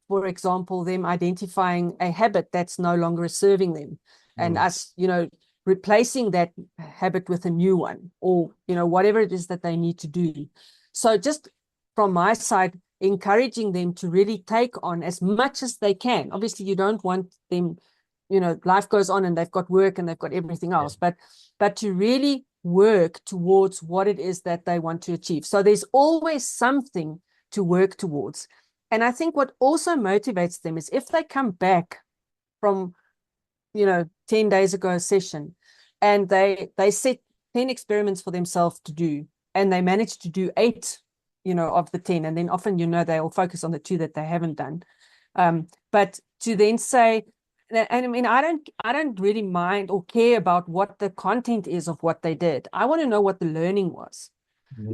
Speaker 2: for example, them identifying a habit that's no longer serving them, and
Speaker 1: mm,
Speaker 2: us, replacing that habit with a new one, or, whatever it is that they need to do. So just from my side, encouraging them to really take on as much as they can. Obviously, you don't want them, life goes on and they've got work and they've got everything
Speaker 1: yeah,
Speaker 2: else, but to really work towards what it is that they want to achieve. So there's always something to work towards. And I think what also motivates them is if they come back from, 10 days ago a session, and they set 10 experiments for themselves to do, and they manage to do 8, of the 10, and then often, they'll focus on the 2 that they haven't done. But to then say, and I mean, I don't really mind or care about what the content is of what they did. I want to know what the learning was.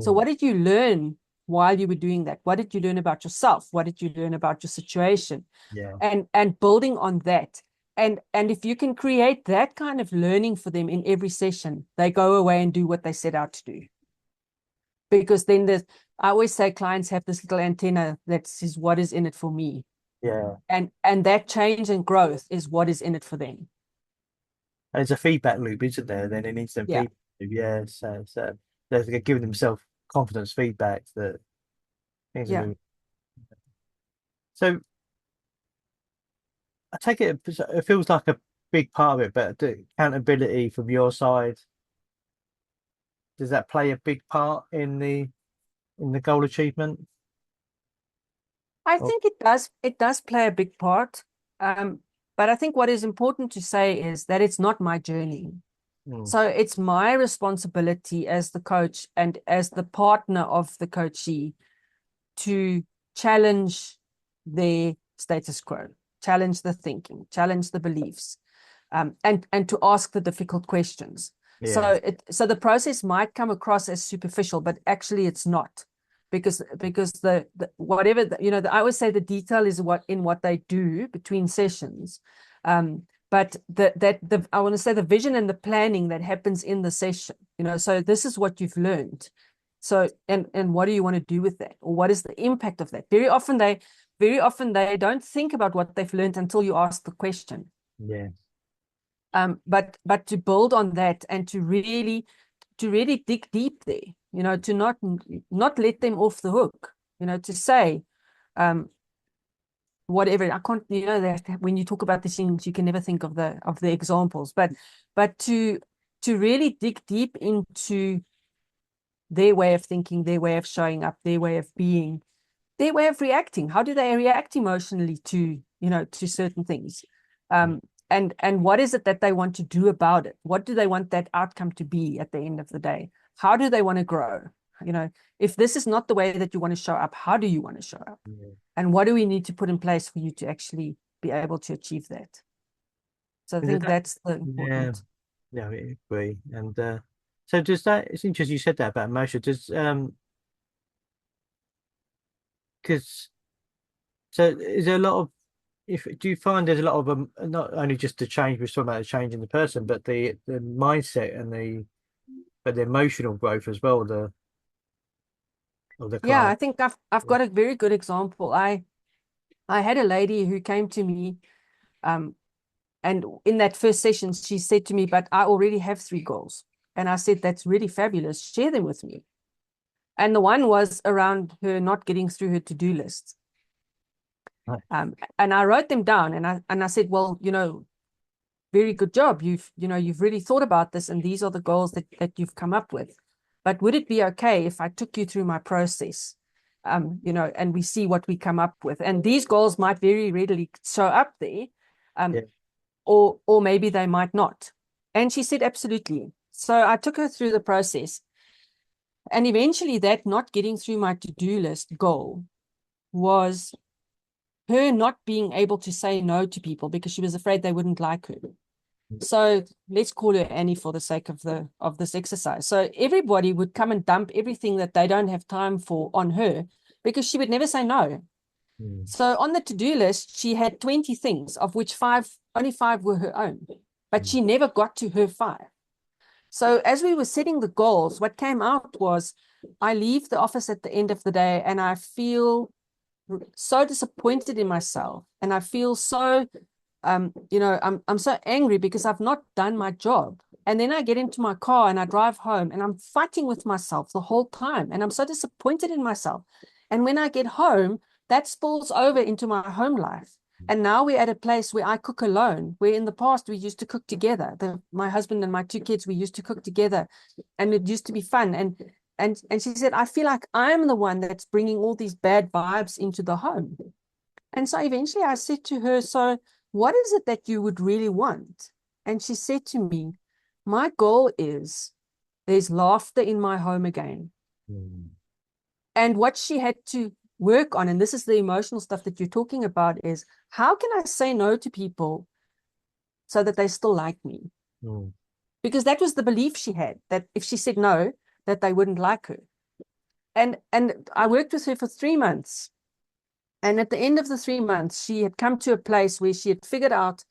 Speaker 2: So
Speaker 1: mm,
Speaker 2: what did you learn while you were doing that? What did you learn about yourself? What did you learn about your situation?
Speaker 1: yeah.
Speaker 2: And building on that. And if you can create that kind of learning for them in every session, they go away and do what they set out to do. Because then I always say clients have this little antenna that says, what is in it for me?
Speaker 1: Yeah,
Speaker 2: And that change and growth is what is in it for them.
Speaker 1: and it's a feedback loop, isn't there? Then it needs some
Speaker 2: Yeah.
Speaker 1: feedback loop. Yeah, so they're giving themselves confidence feedback that things are
Speaker 2: Yeah.
Speaker 1: moving. So I take it feels like a big part of it, but the accountability from your side, does that play a big part in the goal achievement?
Speaker 2: I
Speaker 1: Or,
Speaker 2: think it does play a big part. Um, but I think what is important to say is that it's not my journey.
Speaker 1: mm,
Speaker 2: So it's my responsibility as the coach and as the partner of the coachee to challenge their status quo, challenge the thinking, challenge the beliefs, and to ask the difficult questions.
Speaker 1: yeah,
Speaker 2: So the process might come across as superficial, but actually it's not, because the whatever I always say the detail is what they do between sessions. But the I want to say the vision and the planning that happens in the session, so this is what you've learned. So, and what do you want to do with that? Or what is the impact of that? Very often they don't think about what they've learned until you ask the question.
Speaker 1: yeah.
Speaker 2: But to build on that and to really dig deep there, to not let them off the hook, to say, whatever. I can't, that when you talk about these things, you can never think of the examples, but to really dig deep into their way of thinking, their way of showing up, their way of being, their way of reacting. How do they react emotionally to certain things? Um, and what is it that they want to do about it? What do they want that outcome to be at the end of the day? How do they want to grow? If this is not the way that you want to show up, how do you want to show up?
Speaker 1: Yeah.
Speaker 2: And what do we need to put in place for you to actually be able to achieve that? So I
Speaker 1: Is it
Speaker 2: think
Speaker 1: that?
Speaker 2: that's the
Speaker 1: Yeah,
Speaker 2: important.
Speaker 1: yeah, I agree. And so does that? It's interesting you said that about emotion. Does because so is there a lot of if do you find there's a lot of not only just the change we're talking about the change in the person, but the mindset and the emotional growth as well, the of the
Speaker 2: Yeah, I
Speaker 1: client.
Speaker 2: think I've got a very good example. I had a lady who came to me, um, and in that first session, she said to me, "But I already have 3 goals." And I said, "That's really fabulous. Share them with me." And the one was around her not getting through her to-do list.
Speaker 1: Right.
Speaker 2: And I wrote them down, and I said, "Well, very good job. You've really thought about this, and these are the goals that you've come up with. But would it be okay if I took you through my process, and we see what we come up with? And these goals might very readily show up there,
Speaker 1: Yeah.
Speaker 2: Or maybe they might not. And she said, absolutely. So I took her through the process. And eventually that not getting through my to-do list goal was her not being able to say no to people because she was afraid they wouldn't like her. So let's call her Annie for the sake of this exercise. So everybody would come and dump everything that they don't have time for on her because she would never say no.
Speaker 1: Mm.
Speaker 2: So on the to-do list, she had 20 things, of which only five were her own, but she never got to her five. So as we were setting the goals, what came out was I leave the office at the end of the day and I feel so disappointed in myself. And I feel so, I'm so angry because I've not done my job. And then I get into my car and I drive home and I'm fighting with myself the whole time. And I'm so disappointed in myself. And when I get home, that spills over into my home life. And now we're at a place where I cook alone, where in the past we used to cook together. My husband and my two kids, we used to cook together and it used to be fun. And she said, I feel like I'm the one that's bringing all these bad vibes into the home. And so eventually I said to her, so what is it that you would really want? And she said to me, my goal is there's laughter in my home again.
Speaker 1: Mm.
Speaker 2: And what she had to work on, and this is the emotional stuff that you're talking about, is how can I say no to people so that they still like me?
Speaker 1: Mm.
Speaker 2: Because that was the belief she had, that if she said no, that they wouldn't like her. And I worked with her for 3 months. And at the end of the 3 months, she had come to a place where she had figured out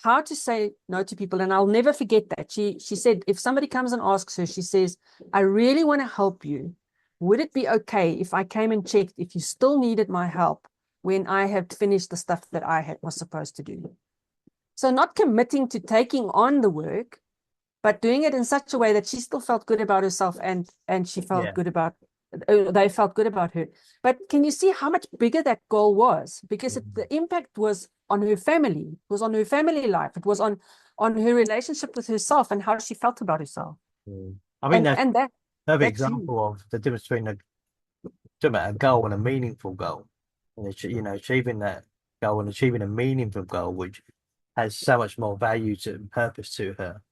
Speaker 2: how to say no to people. And I'll never forget that. She said, if somebody comes and asks her, she says, I really want to help you. Would it be okay if I came and checked if you still needed my help when I had finished the stuff that was supposed to do? So not committing to taking on the work, but doing it in such a way that she still felt good about herself and she felt
Speaker 1: Yeah.
Speaker 2: good about, they felt good about her. But can you see how much bigger that goal was? Because the impact was on her family, it was on her family life, it was on her relationship with herself and how she felt about herself.
Speaker 1: Mm. I think that's
Speaker 2: And
Speaker 1: a perfect
Speaker 2: that's huge.
Speaker 1: example of the difference between talking about a goal and a meaningful goal. And achieving that goal and achieving a meaningful goal, which has so much more value to purpose to her.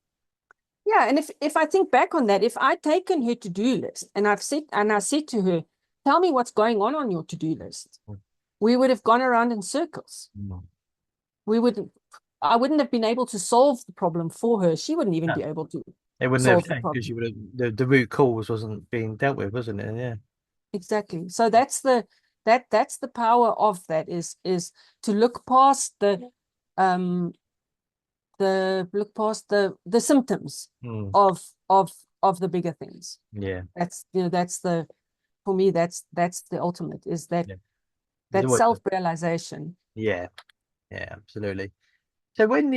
Speaker 2: Yeah, and if I think back on that, if I'd taken her to-do list and I said to her, tell me what's going on your to-do list, we would have gone around in circles.
Speaker 1: Mm.
Speaker 2: We would I wouldn't have been able to solve the problem for her. She wouldn't even
Speaker 1: No,
Speaker 2: be able to
Speaker 1: it wouldn't have
Speaker 2: solve the
Speaker 1: changed because
Speaker 2: problem.
Speaker 1: you would have the root cause wasn't being dealt with, wasn't it? Yeah.
Speaker 2: Exactly. So that's the power of that is to look past um the symptoms
Speaker 1: Mm.
Speaker 2: of of the bigger things.
Speaker 1: Yeah.
Speaker 2: That's for me that's the ultimate, is that
Speaker 1: Yeah. There's
Speaker 2: that
Speaker 1: always
Speaker 2: self-realization.
Speaker 1: yeah. Yeah, absolutely. So when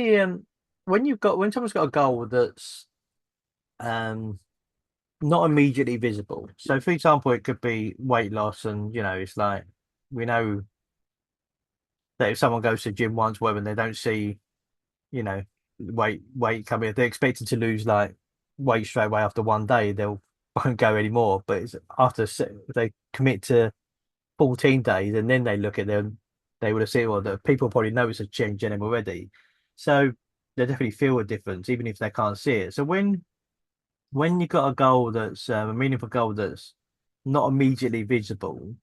Speaker 1: someone's got a goal that's um not immediately visible. So for example, it could be weight loss and it's like we know that if someone goes to the gym once, whether they don't see, you know, weight coming, if they're expected to lose like weight straight away after one day, they'll won't go anymore. But it's if they commit to 14 days and then they look at them, they would have seen, well, the people probably notice a change in them already. So they definitely feel a difference, even if they can't see it. So when you've got a goal that's a meaningful goal that's not immediately visible,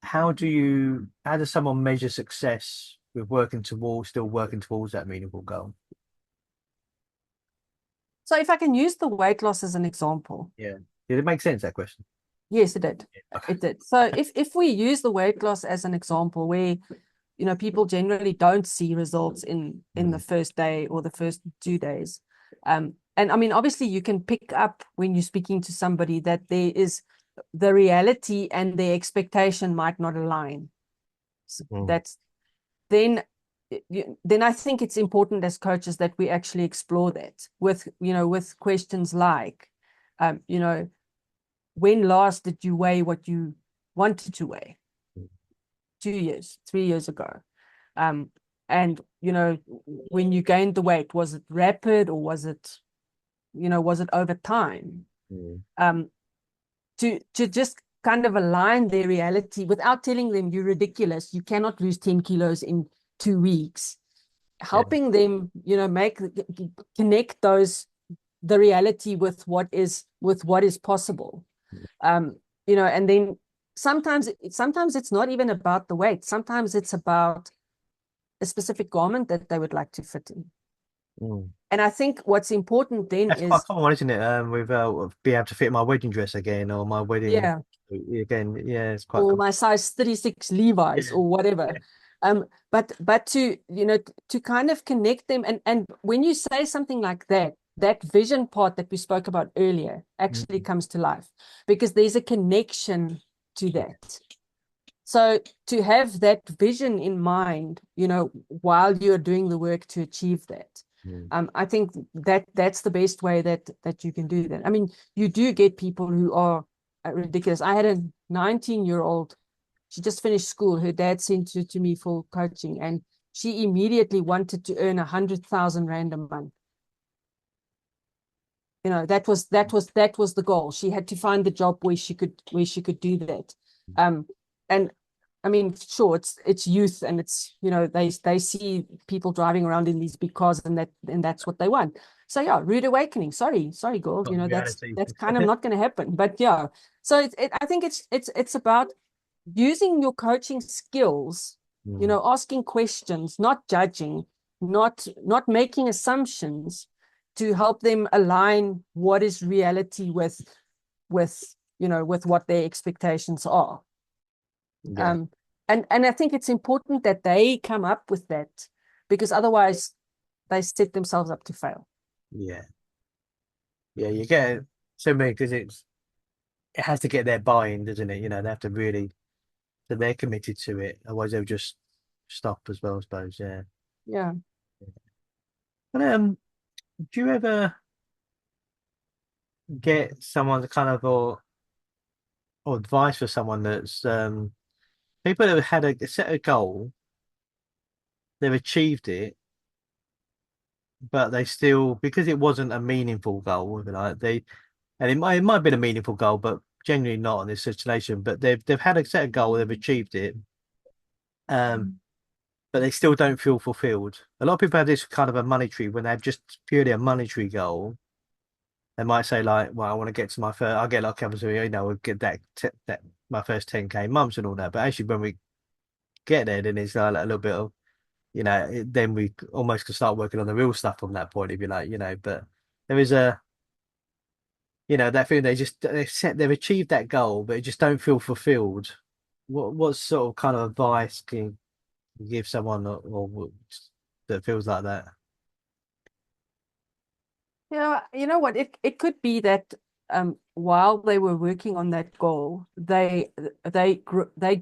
Speaker 1: how does someone measure success with still working towards that meaningful goal?
Speaker 2: So if I can use the weight loss as an example.
Speaker 1: Yeah. Did it make sense, that question?
Speaker 2: Yes, it did.
Speaker 1: Okay.
Speaker 2: It did. So if we use the weight loss as an example, where people generally don't see results in the
Speaker 1: Mm.
Speaker 2: first day or the first 2 days, and I mean, obviously you can pick up when you're speaking to somebody that there is the reality and the expectation might not align. So
Speaker 1: Mm.
Speaker 2: that's then then I think it's important as coaches that we actually explore that with questions like, you know when last did you weigh what you wanted to weigh? 2 years, 3 years ago. Um, and when you gained the weight, was it rapid or was it over time?
Speaker 1: Mm.
Speaker 2: Um, to just kind of align their reality without telling them you're ridiculous. You cannot lose 10 kilos 2 weeks,
Speaker 1: Yeah.
Speaker 2: helping them, make connect the reality with what is possible. And then sometimes it's not even about the weight. Sometimes it's about a specific garment that they would like to fit in.
Speaker 1: Mm.
Speaker 2: And I think what's important then
Speaker 1: That's quite
Speaker 2: is,
Speaker 1: common, isn't it? With be able to fit my wedding dress again or my wedding
Speaker 2: yeah,
Speaker 1: again. Yeah, it's quite
Speaker 2: or
Speaker 1: common.
Speaker 2: my size 36
Speaker 1: Yeah.
Speaker 2: Levi's or whatever.
Speaker 1: Yeah.
Speaker 2: But to kind of connect them, and when you say something like that, that vision part that we spoke about earlier actually
Speaker 1: Mm.
Speaker 2: comes to life, because there's a connection to
Speaker 1: Yeah.
Speaker 2: that. So to have that vision in mind, while you're doing the work to achieve that,
Speaker 1: Mm.
Speaker 2: I think that's the best way that you can do that. I mean, you do get people who are ridiculous. I had a 19-year-old. She just finished school. Her dad sent her to me for coaching, and she immediately wanted to earn 100,000 rand a month. That was the goal. She had to find the job where she could do that. And I mean, sure, it's youth, and it's, they see people driving around in these big cars, and that's what they want. So yeah, rude awakening. Sorry, girl.
Speaker 1: Not
Speaker 2: That's
Speaker 1: reality.
Speaker 2: that's kind of not going to happen. But yeah, so I think it's about using your coaching skills,
Speaker 1: Mm.
Speaker 2: asking questions, not judging, not making assumptions, to help them align what is reality with what their expectations are.
Speaker 1: Yeah.
Speaker 2: Um, and I think it's important that they come up with that, because otherwise they set themselves up to fail.
Speaker 1: Yeah. Yeah. You get so many because it has to get their buy-in, doesn't it? They have to really that they're committed to it. Otherwise, they'll just stop as well, I suppose. Yeah.
Speaker 2: Yeah.
Speaker 1: But do you ever get someone to kind of or advice for someone that's people that have had a set a goal, they've achieved it, but they still because it wasn't a meaningful goal, like they and it might have been a meaningful goal, but genuinely not in this situation. But they've had a set a goal, they've achieved it, um, but they still don't feel fulfilled. A lot of people have this kind of a monetary when they have just purely a monetary goal. They might say like, "Well, I want to get to my first. I'll get like obviously, we'll get that my first 10K months and all that." But actually, when we get there, then it's like a little bit of, then we almost can start working on the real stuff from that point, if you like, But there is that feeling they've achieved that goal, but it just don't feel fulfilled. What sort of kind of advice can you give someone that feels like that?
Speaker 2: You know what? It could be that while they were working on that goal, they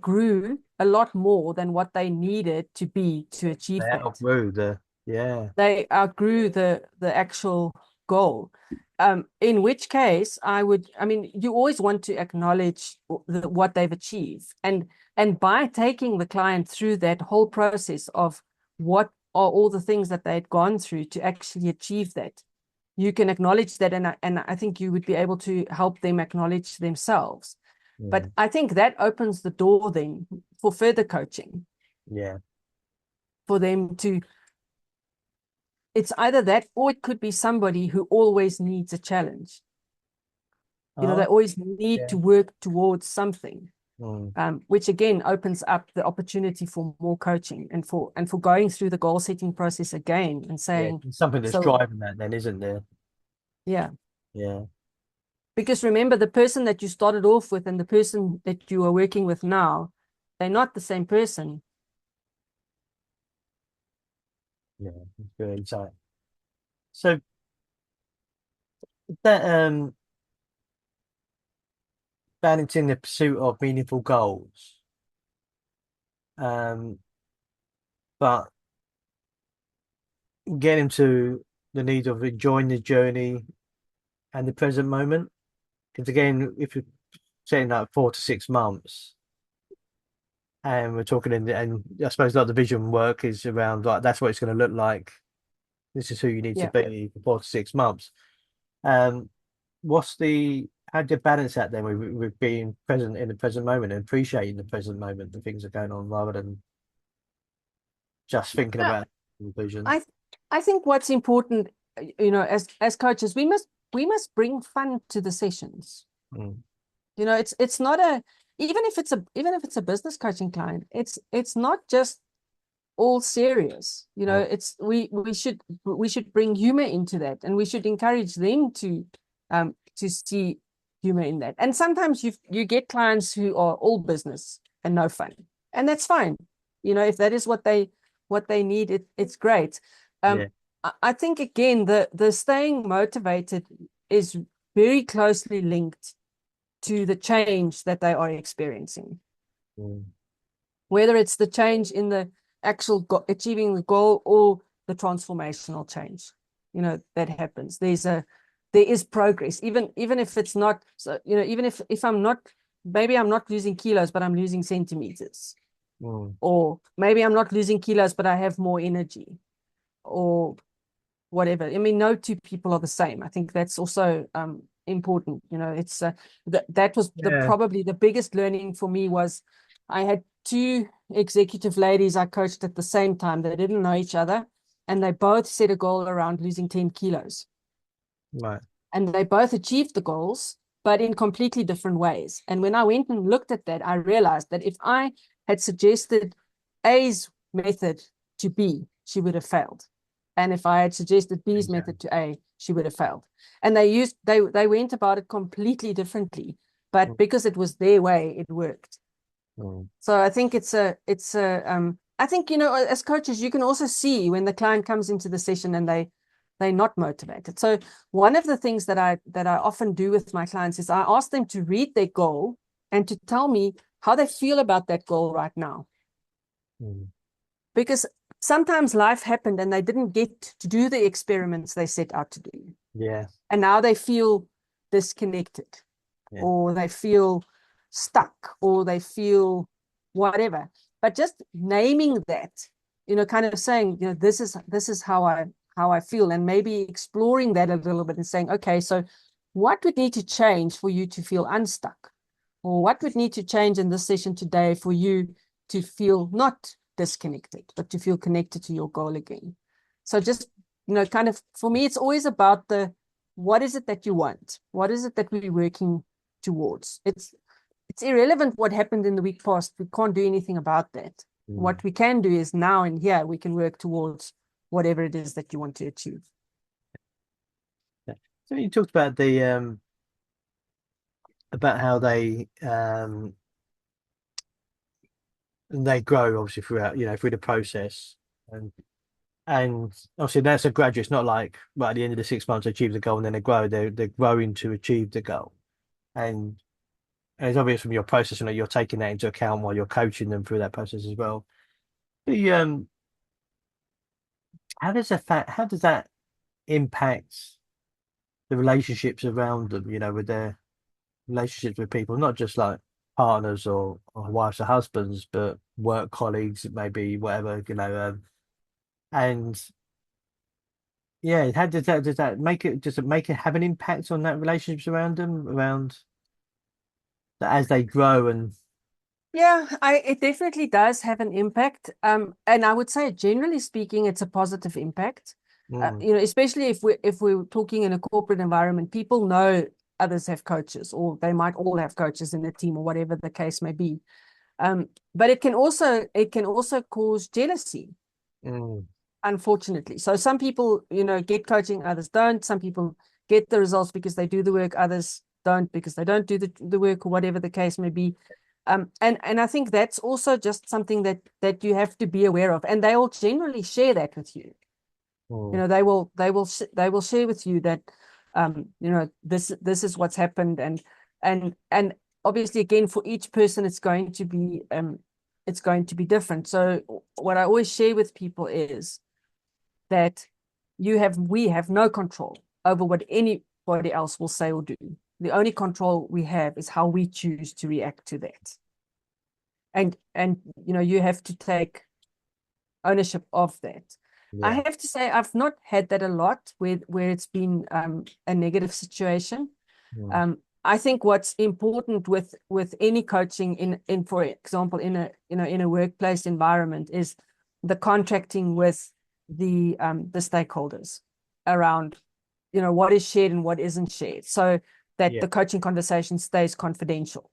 Speaker 2: grew a lot more than what they needed to be to
Speaker 1: They
Speaker 2: achieve that.
Speaker 1: outgrew yeah,
Speaker 2: They outgrew the actual goal. In which case, I mean, you always want to acknowledge what they've achieved, and by taking the client through that whole process of what are all the things that they'd gone through to actually achieve that, you can acknowledge that, and I think you would be able to help them acknowledge themselves. But
Speaker 1: mm,
Speaker 2: I think that opens the door then for further coaching,
Speaker 1: yeah.
Speaker 2: for them to, it's either that, or it could be somebody who always needs a challenge. They
Speaker 1: Oh,
Speaker 2: always need
Speaker 1: yeah.
Speaker 2: to work towards something,
Speaker 1: Mm,
Speaker 2: which again opens up the opportunity for more coaching, and for going through the goal setting process again and
Speaker 1: yeah.
Speaker 2: saying,
Speaker 1: It's something that's
Speaker 2: so
Speaker 1: driving that, then, isn't there?
Speaker 2: yeah,
Speaker 1: Yeah,
Speaker 2: because remember, the person that you started off with and the person that you are working with now, they're not the same person.
Speaker 1: yeah. It's good insight. So that balancing the pursuit of meaningful goals, um, but getting to the need of enjoying the journey and the present moment. Because again, if you're saying like 4 to 6 months, and we're talking and I suppose like the vision work is around like that's what it's going to look like. This is who you need to
Speaker 2: Yeah.
Speaker 1: be for 4 to 6 months. Um, what's the how do you balance that then with being present in the present moment and appreciating the present moment, the things that are going on rather than just thinking
Speaker 2: No,
Speaker 1: about conclusion.
Speaker 2: I I think what's important, as coaches, we must bring fun to the sessions.
Speaker 1: Mm.
Speaker 2: It's not a even if it's a business coaching client, it's not just all serious.
Speaker 1: Mm.
Speaker 2: It's we should bring humor into that, and we should encourage them to see humor in that. And sometimes you get clients who are all business and no fun, and that's fine. If that is what they need, it's great.
Speaker 1: Yeah.
Speaker 2: I think again the staying motivated is very closely linked to the change that they are experiencing,
Speaker 1: Mm.
Speaker 2: whether it's the change in the actual achieving the goal or the transformational change, that happens. There is progress, even if it's not, so, even if I'm not, maybe I'm not losing kilos, but I'm losing centimeters,
Speaker 1: Mm.
Speaker 2: or maybe I'm not losing kilos, but I have more energy, or whatever. I mean, no two people are the same. I think that's also important. It's that was
Speaker 1: Yeah.
Speaker 2: probably the biggest learning for me was I had two executive ladies I coached at the same time. They didn't know each other, and they both set a goal around losing 10 kilos.
Speaker 1: Right.
Speaker 2: And they both achieved the goals, but in completely different ways. And when I went and looked at that, I realized that if I had suggested A's method to B, she would have failed. And if I had suggested B's
Speaker 1: Okay.
Speaker 2: method to A, she would have failed. And they went about it completely differently, but
Speaker 1: Mm.
Speaker 2: because it was their way, it worked.
Speaker 1: Mm.
Speaker 2: So I think I think, as coaches, you can also see when the client comes into the session and they're not motivated. So one of the things that I often do with my clients is I ask them to read their goal and to tell me how they feel about that goal right now.
Speaker 1: Mm.
Speaker 2: Because sometimes life happened and they didn't get to do the experiments they set out to do.
Speaker 1: Yeah.
Speaker 2: And now they feel disconnected,
Speaker 1: Yeah.
Speaker 2: or they feel stuck, or they feel whatever. But just naming that, kind of saying, this is how I feel, and maybe exploring that a little bit and saying, okay, so what would need to change for you to feel unstuck? Or what would need to change in this session today for you to feel not disconnected, but to feel connected to your goal again? So just, kind of, for me, it's always about what is it that you want? What is it that we're working towards? It's irrelevant what happened in the week past. We can't do anything about that.
Speaker 1: Mm.
Speaker 2: What we can do is now and here, we can work towards whatever it is that you want to achieve.
Speaker 1: Yeah. So you talked about how they grow obviously throughout, through the process. And obviously that's a graduate. It's not like right at the end of the 6 months they achieve the goal and then they grow. They're growing to achieve the goal. And, and it's obvious from your process, you're taking that into account while you're coaching them through that process as well. The how does that impact the relationships around them, with their relationships with people, not just like partners or wives or husbands, but work colleagues, maybe whatever, and yeah, how does that make it, does it make it have an impact on that relationships around them, around that as they grow and
Speaker 2: Yeah, it definitely does have an impact. And I would say, generally speaking, it's a positive impact.
Speaker 1: mm,
Speaker 2: Especially if we're talking in a corporate environment, people know others have coaches, or they might all have coaches in the team, or whatever the case may be. But it can also cause jealousy,
Speaker 1: mm,
Speaker 2: unfortunately. So some people, get coaching, others don't. Some people get the results because they do the work, others don't because they don't do the work, or whatever the case may be. And I think that's also just something that you have to be aware of. And they will generally share that with you.
Speaker 1: mm,
Speaker 2: They will share with you that this is what's happened, and obviously, again, for each person it's going to be different. So what I always share with people is that we have no control over what anybody else will say or do. The only control we have is how we choose to react to that. And you have to take ownership of that. I
Speaker 1: yeah,
Speaker 2: have to say I've not had that a lot where it's been a negative situation.
Speaker 1: mm,
Speaker 2: I think what's important with any coaching, in for example, in a workplace environment, is the contracting with the stakeholders around, what is shared and what isn't shared, so that
Speaker 1: Yeah.
Speaker 2: the coaching conversation stays confidential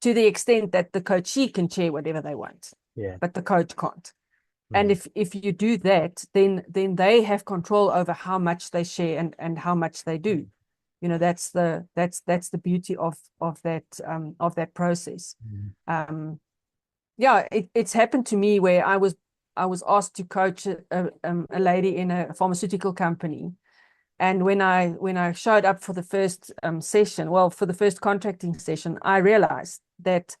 Speaker 2: to the extent that the coachee can share whatever they want,
Speaker 1: Yeah.
Speaker 2: but the coach can't. And
Speaker 1: Mm.
Speaker 2: if you do that, then they have control over how much they share and how much they do. That's the beauty of that process.
Speaker 1: Mm.
Speaker 2: Yeah, it's happened to me where I was asked to coach a lady in a pharmaceutical company. And when I showed up for the first session, well, for the first contracting session, I realized that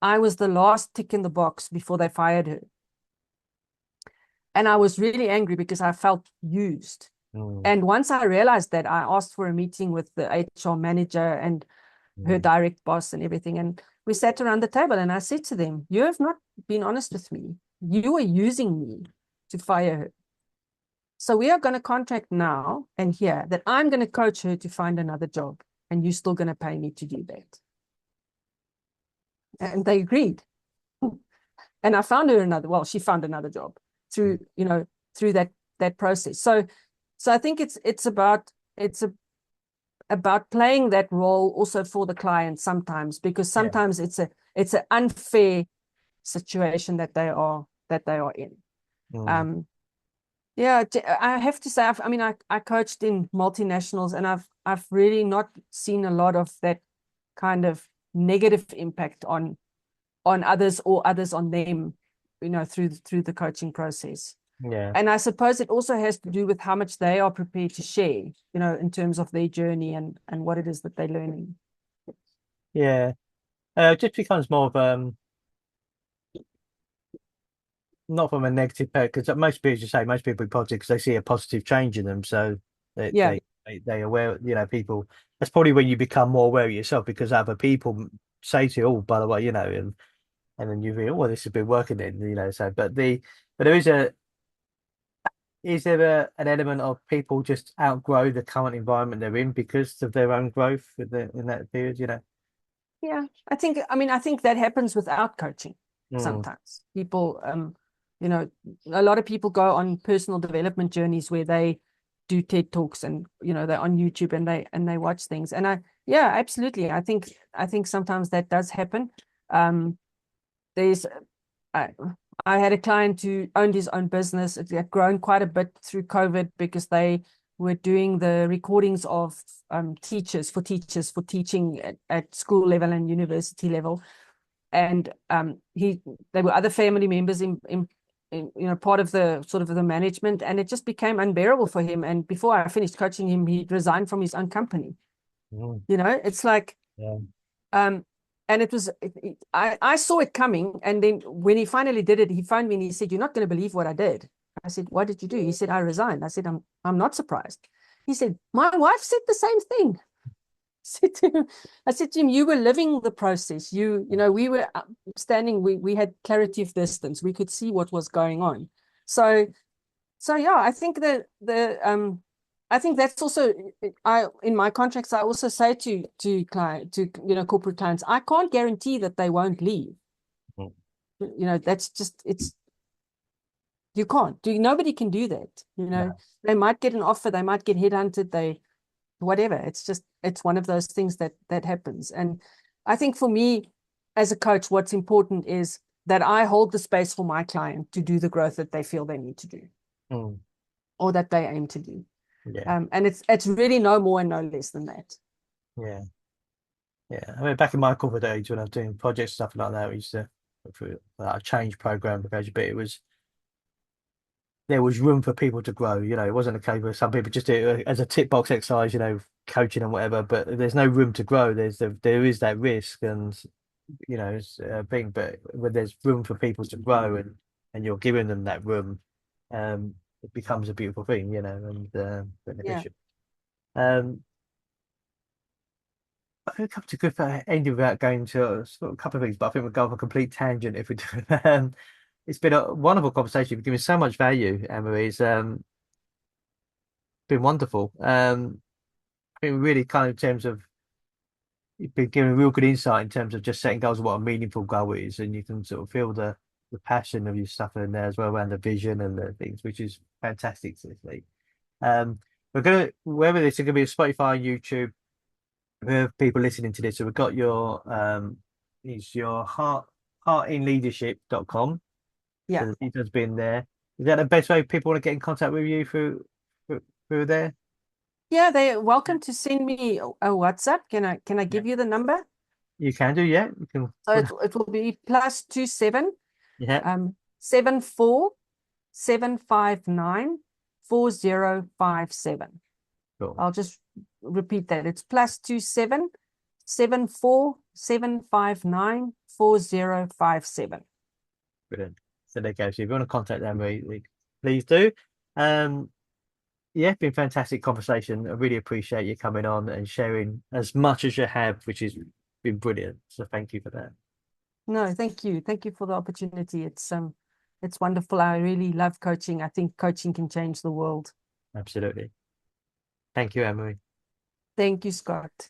Speaker 2: I was the last tick in the box before they fired her. And I was really angry because I felt used.
Speaker 1: Mm.
Speaker 2: And once I realized that, I asked for a meeting with the HR manager and her
Speaker 1: Mm.
Speaker 2: direct boss and everything. And we sat around the table and I said to them, you have not been honest with me. You are using me to fire her. So we are going to contract now and here that I'm going to coach her to find another job. And you're still going to pay me to do that. And they agreed. And I found her she found another job through, through that process. So I think it's about playing that role also for the client sometimes, because
Speaker 1: Yeah.
Speaker 2: sometimes it's an unfair situation that they are in.
Speaker 1: Mm.
Speaker 2: Um, yeah, I have to say, I coached in multinationals, and I've really not seen a lot of that kind of negative impact on others or others on them, through the coaching process.
Speaker 1: Yeah.
Speaker 2: And I suppose it also has to do with how much they are prepared to share, in terms of their journey and what it is that they're learning.
Speaker 1: Yeah. It just becomes more of not from a negative because most people, as you say, most people are positive because they see a positive change in them. So they
Speaker 2: Yeah,
Speaker 1: they they aware, people. That's probably when you become more aware of yourself because other people say to you, "Oh, by the way," and then you feel, "Oh, well, this has been working then," So, but is there an element of people just outgrow the current environment they're in because of their own growth in that period?
Speaker 2: yeah. I think that happens without coaching.
Speaker 1: Mm.
Speaker 2: Sometimes people, you know, a lot of people go on personal development journeys where they do TED Talks, and they're on YouTube and they watch things. And yeah, absolutely. I think sometimes that does happen. There's I, I had a client who owned his own business. It had grown quite a bit through COVID because they were doing the recordings of teachers for teaching at school level and university level. And there were other family members in part of the sort of the management, and it just became unbearable for him. And before I finished coaching him, he resigned from his own company.
Speaker 1: Mm.
Speaker 2: It's like,
Speaker 1: Yeah.
Speaker 2: um, and I saw it coming. And then when he finally did it, he phoned me and he said, "You're not going to believe what I did." I said, "What did you do?" He said, "I resigned." I said, I'm not surprised." He said, "My wife said the same thing." I said to him, "You were living the process. We were standing, we had clarity of distance. We could see what was going on. So yeah, I think that I think that's also, I in my contracts I also say to client to corporate clients, I can't guarantee that they won't leave.
Speaker 1: Mm.
Speaker 2: That's just, it's, you can't do, nobody can do that.
Speaker 1: No.
Speaker 2: They might get an offer, they might get headhunted, whatever. It's one of those things that happens. And I think for me as a coach, what's important is that I hold the space for my client to do the growth that they feel they need to do,
Speaker 1: Mm.
Speaker 2: or that they aim to do.
Speaker 1: Yeah.
Speaker 2: And it's really no more and no less than that.
Speaker 1: Yeah. Yeah. I mean, back in my corporate age when I was doing projects stuff like that, we used to go through a change program because but there was room for people to grow. It wasn't a case where some people just do it as a tick box exercise, coaching and whatever. But there's no room to grow. There is that risk, and it's a thing. But when there's room for people to grow, and you're giving them that room, it becomes a beautiful thing, and
Speaker 2: Yeah.
Speaker 1: beneficial. Um, I think come to good ending without going to sort of a couple of things, but I think we'll go off a complete tangent if we do. It's been a wonderful conversation. You've given me so much value, Anne-Marie. It's been wonderful. I think really kind of in terms of you've been giving real good insight in terms of just setting goals and what a meaningful goal is, and you can sort of feel the the passion of your stuff in there as well around the vision and the things, which is fantastic to see. We're gonna whether this is gonna be a Spotify, YouTube, we have people listening to this. So we've got your it's your heartinleadership.com.
Speaker 2: Yeah.
Speaker 1: So the details been there. Is that the best way people want to get in contact with you through there?
Speaker 2: Yeah, they're welcome to send me a WhatsApp. Can I
Speaker 1: Yeah.
Speaker 2: give you the number?
Speaker 1: You can do, yeah. You can
Speaker 2: So it will be +27
Speaker 1: yeah,
Speaker 2: 74 759 4057.
Speaker 1: cool.
Speaker 2: I'll just repeat that. It's +27 74 759 4057.
Speaker 1: Brilliant. So there you go. So if you want to contact them, please do. Um, yeah, been fantastic conversation. I really appreciate you coming on and sharing as much as you have, which has been brilliant. So thank you for that.
Speaker 2: No, thank you. Thank you for the opportunity. It's wonderful. I really love coaching. I think coaching can change the world.
Speaker 1: Absolutely. Thank you, Anne-Marie.
Speaker 2: Thank you, Scott.